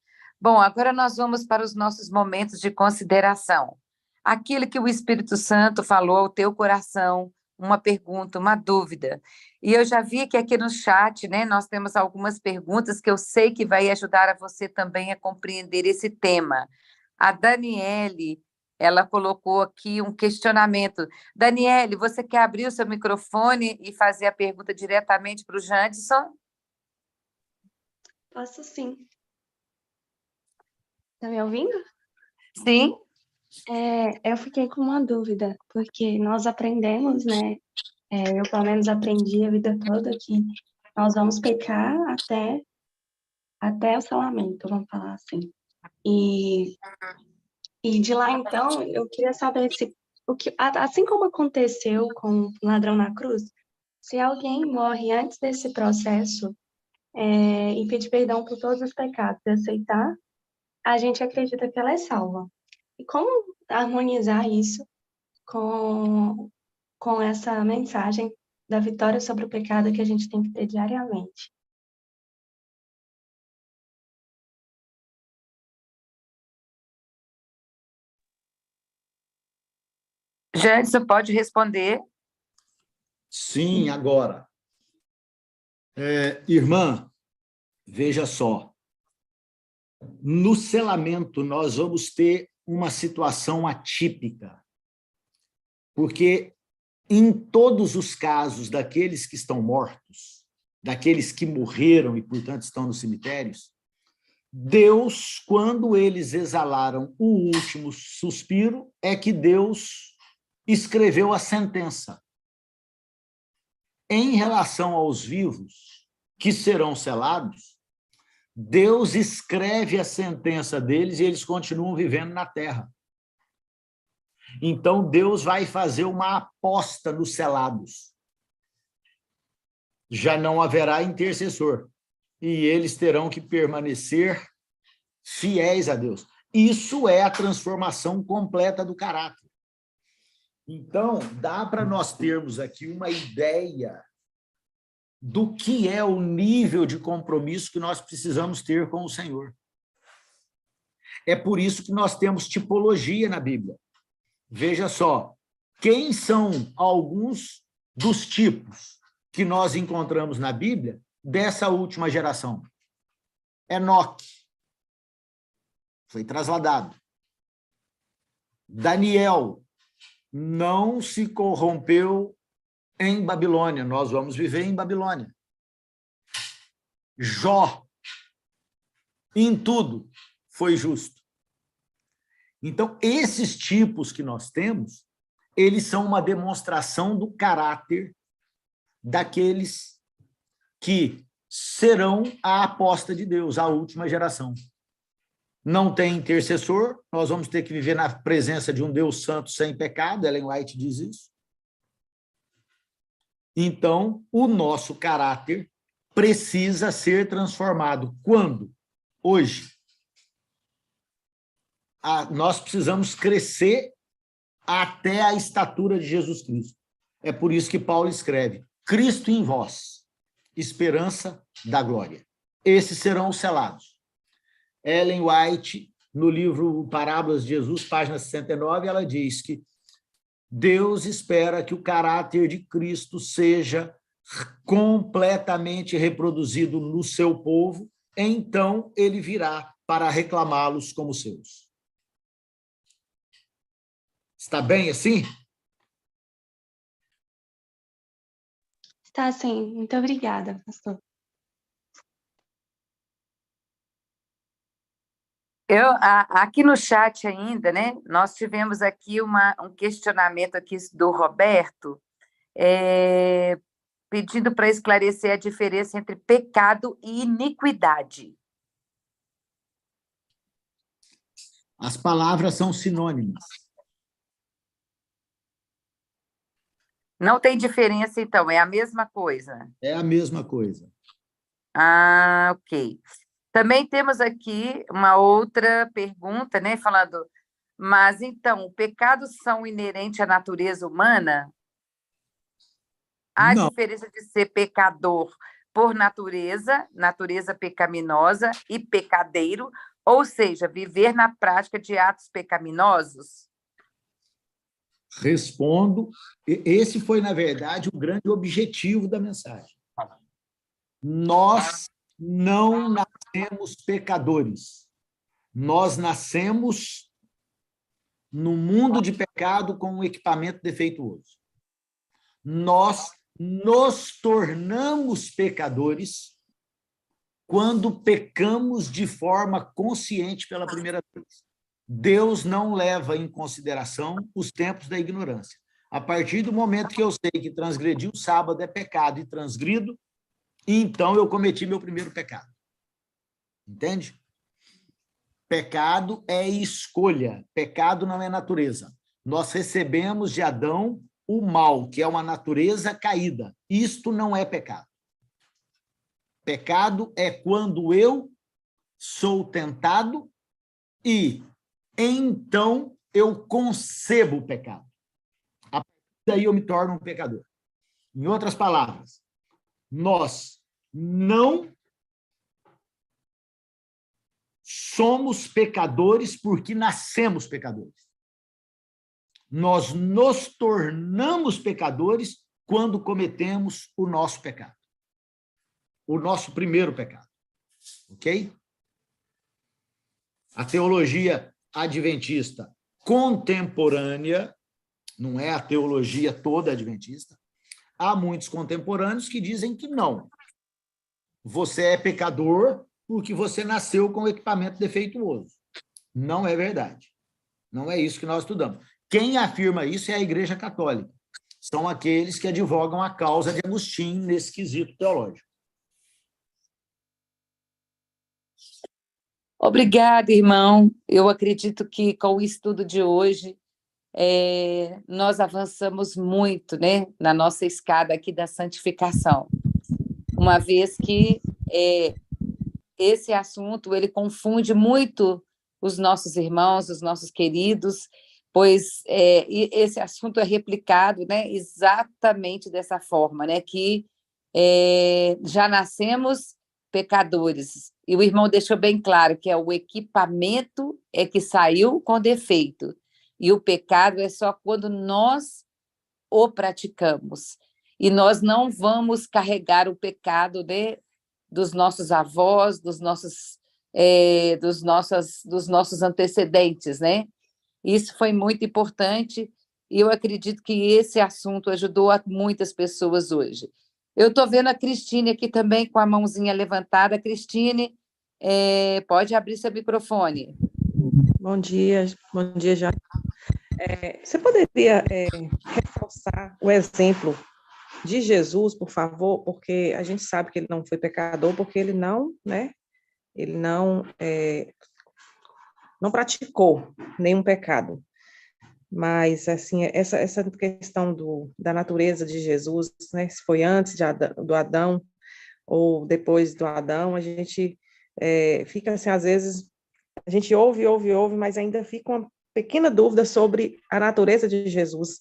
Bom, agora nós vamos para os nossos momentos de consideração. Aquilo que o Espírito Santo falou ao teu coração, uma pergunta, uma dúvida. E eu já vi que aqui no chat, né, nós temos algumas perguntas que eu sei que vai ajudar a você também a compreender esse tema. A Daniele, ela colocou aqui um questionamento. Daniele, você quer abrir o seu microfone e fazer a pergunta diretamente para o Jandson? Posso sim. Tá me ouvindo? Sim. Eu fiquei com uma dúvida, porque nós aprendemos, né? Eu, pelo menos, aprendi a vida toda que nós vamos pecar até o salamento, vamos falar assim. E E de lá, então, eu queria saber se, assim como aconteceu com o ladrão na cruz, se alguém morre antes desse processo, e pedir perdão por todos os pecados e aceitar, a gente acredita que ela é salva. E como harmonizar isso com essa mensagem da vitória sobre o pecado que a gente tem que ter diariamente? Janderson pode responder. Sim, agora. Irmã, veja só. No selamento, nós vamos ter uma situação atípica, porque em todos os casos daqueles que estão mortos, daqueles que morreram e, portanto, estão nos cemitérios, Deus, quando eles exalaram o último suspiro, é que Deus escreveu a sentença. Em relação aos vivos que serão selados, Deus escreve a sentença deles e eles continuam vivendo na terra. Então, Deus vai fazer uma aposta nos selados. Já não haverá intercessor. E eles terão que permanecer fiéis a Deus. Isso é a transformação completa do caráter. Então, dá para nós termos aqui uma ideia do que é o nível de compromisso que nós precisamos ter com o Senhor. É por isso que nós temos tipologia na Bíblia. Veja só, quem são alguns dos tipos que nós encontramos na Bíblia dessa última geração? Enoque foi trasladado. Daniel não se corrompeu em Babilônia, nós vamos viver em Babilônia. Jó, em tudo, foi justo. Então, esses tipos que nós temos, eles são uma demonstração do caráter daqueles que serão a aposta de Deus, a última geração. Não tem intercessor, nós vamos ter que viver na presença de um Deus santo sem pecado, Ellen White diz isso. Então, o nosso caráter precisa ser transformado. Quando? Hoje. Nós precisamos crescer até a estatura de Jesus Cristo. É por isso que Paulo escreve, Cristo em vós, esperança da glória. Esses serão os selados. Ellen White, no livro Parábolas de Jesus, página 69, ela diz que Deus espera que o caráter de Cristo seja completamente reproduzido no seu povo, então ele virá para reclamá-los como seus. Está bem assim? Está sim. Muito obrigada, pastor. Aqui no chat ainda, né? Nós tivemos aqui um questionamento aqui do Roberto, pedindo para esclarecer a diferença entre pecado e iniquidade. As palavras são sinônimas. Não tem diferença, então, é a mesma coisa? É a mesma coisa. Ah, ok. Também temos aqui uma outra pergunta, né, falando, mas então, pecados são inerentes à natureza humana? Há Não. diferença de ser pecador por natureza, natureza pecaminosa e pecadeiro, ou seja, viver na prática de atos pecaminosos? Respondo. Esse foi, na verdade, o grande objetivo da mensagem. Nós não nascemos pecadores. Nós nascemos no mundo de pecado com um equipamento defeituoso. Nós nos tornamos pecadores quando pecamos de forma consciente pela primeira vez. Deus não leva em consideração os tempos da ignorância. A partir do momento que eu sei que transgredir o sábado é pecado e transgrido, então eu cometi meu primeiro pecado. Entende? Pecado é escolha, pecado não é natureza. Nós recebemos de Adão o mal, que é uma natureza caída. Isto não é pecado. Pecado é quando eu sou tentado e então eu concebo o pecado. A partir daí eu me torno um pecador. Em outras palavras, nós não somos pecadores porque nascemos pecadores. Nós nos tornamos pecadores quando cometemos o nosso pecado. O nosso primeiro pecado. Ok? A teologia adventista contemporânea, não é a teologia toda adventista, há muitos contemporâneos que dizem que não. Você é pecador porque você nasceu com equipamento defeituoso. Não é verdade. Não é isso que nós estudamos. Quem afirma isso é a Igreja Católica. São aqueles que advogam a causa de Agostinho nesse quesito teológico. Obrigada, irmão. Eu acredito que com o estudo de hoje nós avançamos muito, né, na nossa escada aqui da santificação, uma vez que esse assunto ele confunde muito os nossos irmãos, os nossos queridos, pois esse assunto é replicado, né, exatamente dessa forma, né, que já nascemos pecadores, e o irmão deixou bem claro que o equipamento é que saiu com defeito, e o pecado é só quando nós o praticamos, e nós não vamos carregar o pecado dos nossos avós, dos nossos antecedentes, né? Isso foi muito importante, e eu acredito que esse assunto ajudou a muitas pessoas hoje. Eu estou vendo a Cristine aqui também com a mãozinha levantada. Cristine, pode abrir seu microfone. Bom dia, já. Você poderia reforçar o exemplo de Jesus, por favor? Porque a gente sabe que ele não foi pecador, porque ele não, né? Ele não praticou nenhum pecado. Mas, assim, essa questão da natureza de Jesus, né, se foi antes do Adão ou depois do Adão, a gente fica, assim, às vezes, a gente ouve, mas ainda fica uma pequena dúvida sobre a natureza de Jesus.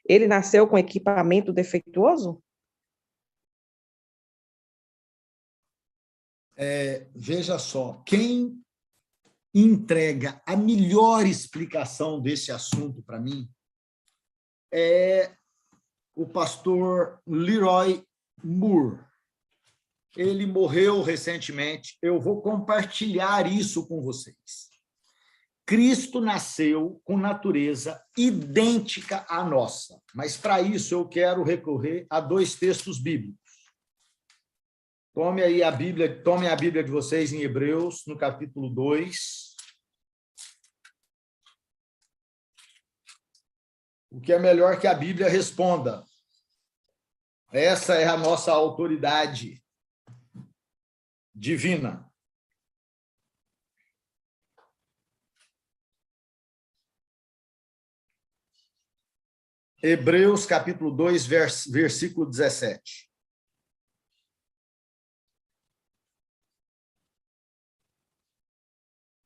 Ele nasceu com equipamento defeituoso? Veja só, quem entrega a melhor explicação desse assunto para mim é o pastor Leroy Moore. Ele morreu recentemente. Eu vou compartilhar isso com vocês. Cristo nasceu com natureza idêntica à nossa, mas para isso eu quero recorrer a 2 textos bíblicos. Tomem a Bíblia de vocês em Hebreus, no capítulo 2. O que é melhor que a Bíblia responda. Essa é a nossa autoridade divina. Hebreus, capítulo 2, versículo 17.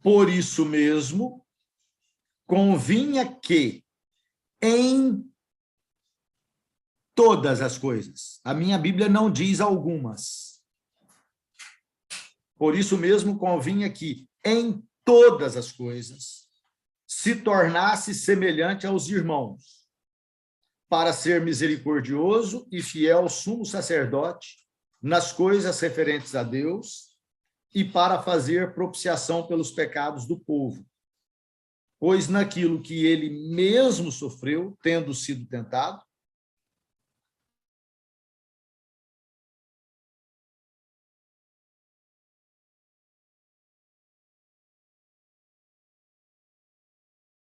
Por isso mesmo, convinha que em todas as coisas. A minha Bíblia não diz algumas. Por isso mesmo, convinha que em todas as coisas se tornasse semelhante aos irmãos, para ser misericordioso e fiel sumo sacerdote nas coisas referentes a Deus e para fazer propiciação pelos pecados do povo. Pois naquilo que ele mesmo sofreu, tendo sido tentado,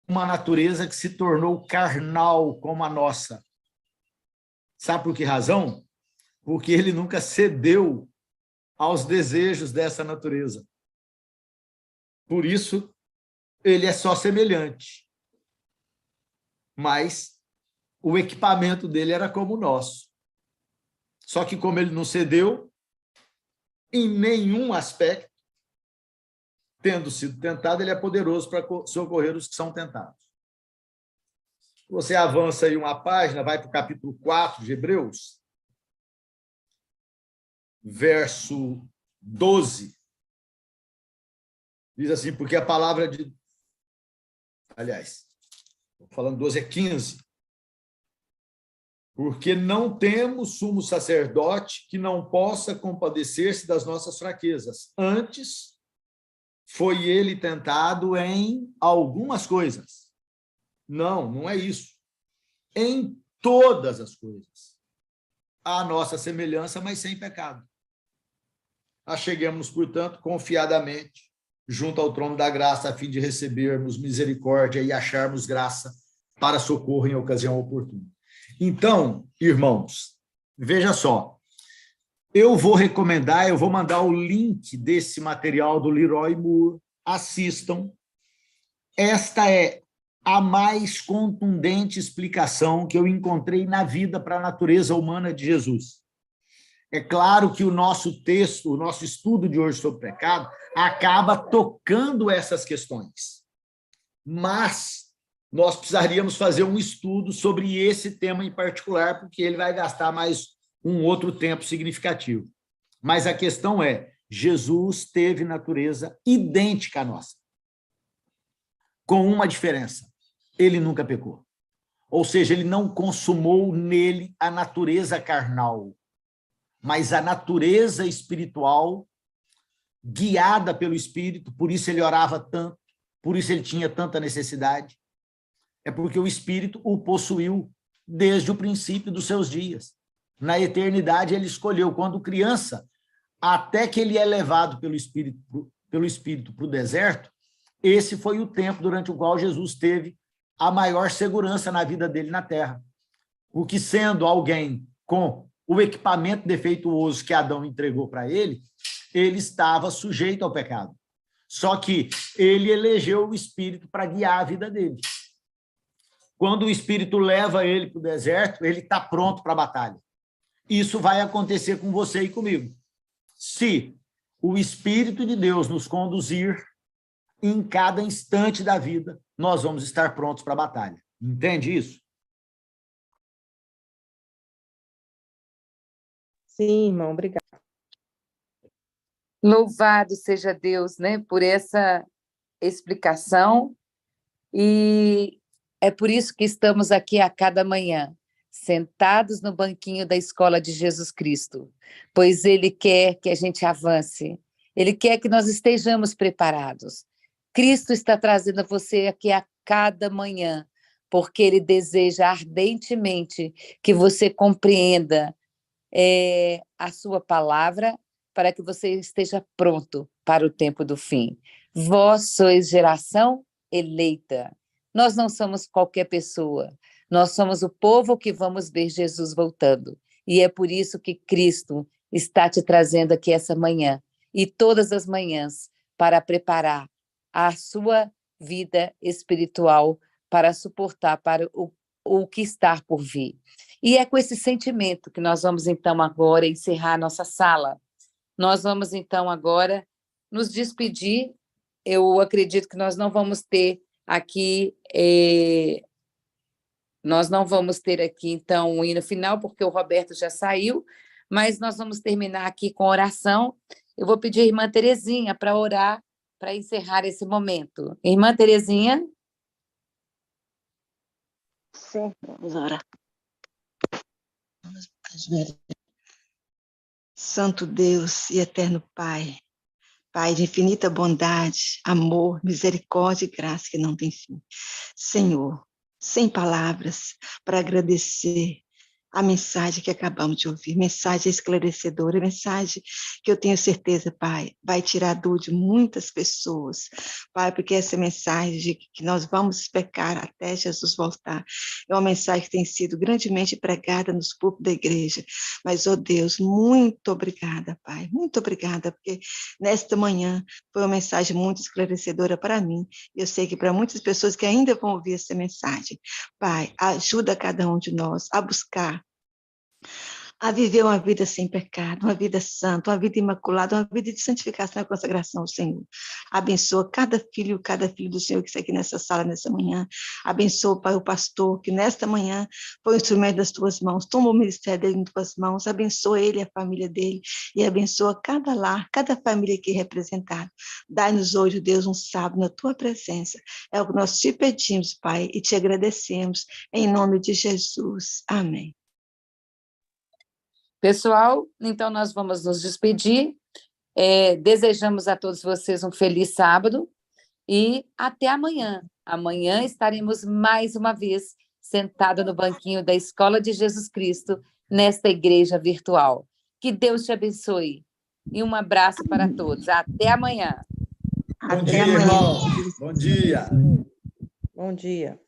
uma natureza que se tornou carnal como a nossa. Sabe por que razão? Porque ele nunca cedeu aos desejos dessa natureza. Por isso, ele é só semelhante. Mas o equipamento dele era como o nosso. Só que como ele não cedeu, em nenhum aspecto, tendo sido tentado, ele é poderoso para socorrer os que são tentados. Você avança aí uma página, vai para o capítulo 4 de Hebreus, verso 12. Diz assim, porque a palavra de... Aliás, falando 12 é 15. Porque não temos sumo sacerdote que não possa compadecer-se das nossas fraquezas. Antes, foi ele tentado em algumas coisas. Não, não é isso. Em todas as coisas. À nossa semelhança, mas sem pecado. Acheguemos, portanto, confiadamente junto ao trono da graça, a fim de recebermos misericórdia e acharmos graça para socorro em ocasião oportuna. Então, irmãos, veja só, eu vou mandar o link desse material do Leroy Moore, assistam. Esta é a mais contundente explicação que eu encontrei na vida para a natureza humana de Jesus. É claro que o nosso texto, o nosso estudo de hoje sobre pecado, acaba tocando essas questões. Mas nós precisaríamos fazer um estudo sobre esse tema em particular, porque ele vai gastar mais um outro tempo significativo. Mas a questão é, Jesus teve natureza idêntica à nossa, com uma diferença, ele nunca pecou. Ou seja, ele não consumou nele a natureza carnal, mas a natureza espiritual, guiada pelo Espírito, por isso ele orava tanto, por isso ele tinha tanta necessidade. É porque o Espírito o possuiu desde o princípio dos seus dias. Na eternidade, ele escolheu, quando criança, até que ele é levado pelo Espírito para o deserto, esse foi o tempo durante o qual Jesus teve a maior segurança na vida dele na terra. Porque sendo alguém com o equipamento defeituoso que Adão entregou para ele, ele estava sujeito ao pecado. Só que ele elegeu o Espírito para guiar a vida dele. Quando o Espírito leva ele para o deserto, ele está pronto para a batalha. Isso vai acontecer com você e comigo. Se o Espírito de Deus nos conduzir, em cada instante da vida, nós vamos estar prontos para a batalha. Entende isso? Sim, irmão, obrigada. Louvado seja Deus, né, por essa explicação, e é por isso que estamos aqui a cada manhã, sentados no banquinho da escola de Jesus Cristo, pois Ele quer que a gente avance, Ele quer que nós estejamos preparados. Cristo está trazendo você aqui a cada manhã, porque Ele deseja ardentemente que você compreenda a sua palavra, para que você esteja pronto para o tempo do fim. Vós sois geração eleita. Nós não somos qualquer pessoa. Nós somos o povo que vamos ver Jesus voltando. E é por isso que Cristo está te trazendo aqui essa manhã e todas as manhãs para preparar a sua vida espiritual para suportar para o que está por vir. E é com esse sentimento que nós vamos, então, agora encerrar a nossa sala. Nós vamos, então, agora nos despedir. Eu acredito que nós não vamos ter aqui, então, o hino final, porque o Roberto já saiu, mas nós vamos terminar aqui com oração. Eu vou pedir a irmã Terezinha para orar, para encerrar esse momento. Irmã Terezinha? Sim, vamos orar. Santo Deus e eterno Pai, Pai de infinita bondade, amor, misericórdia e graça que não tem fim. Senhor, sem palavras para agradecer a mensagem que acabamos de ouvir, mensagem esclarecedora, mensagem que eu tenho certeza, Pai, vai tirar a dúvida de muitas pessoas, Pai, porque essa mensagem de que nós vamos pecar até Jesus voltar, é uma mensagem que tem sido grandemente pregada nos púlpitos da igreja, mas, oh Deus, muito obrigada, Pai, muito obrigada, porque nesta manhã foi uma mensagem muito esclarecedora para mim, e eu sei que para muitas pessoas que ainda vão ouvir essa mensagem, Pai, ajuda cada um de nós a buscar, a viver uma vida sem pecado, uma vida santa, uma vida imaculada, uma vida de santificação e consagração ao Senhor. Abençoa cada filho do Senhor que está aqui nessa sala, nessa manhã. Abençoa, Pai, o pastor, que nesta manhã foi o instrumento das tuas mãos. Toma o ministério dele em tuas mãos. Abençoa ele e a família dele. E abençoa cada lar, cada família aqui representada. Dai-nos hoje, Deus, um sábado na tua presença. É o que nós te pedimos, Pai, e te agradecemos. Em nome de Jesus. Amém. Pessoal, então nós vamos nos despedir. Desejamos a todos vocês um feliz sábado e até amanhã. Amanhã estaremos mais uma vez sentados no banquinho da Escola de Jesus Cristo, nesta igreja virtual. Que Deus te abençoe e um abraço para todos. Até amanhã. Bom dia, irmão. Bom dia. Bom dia.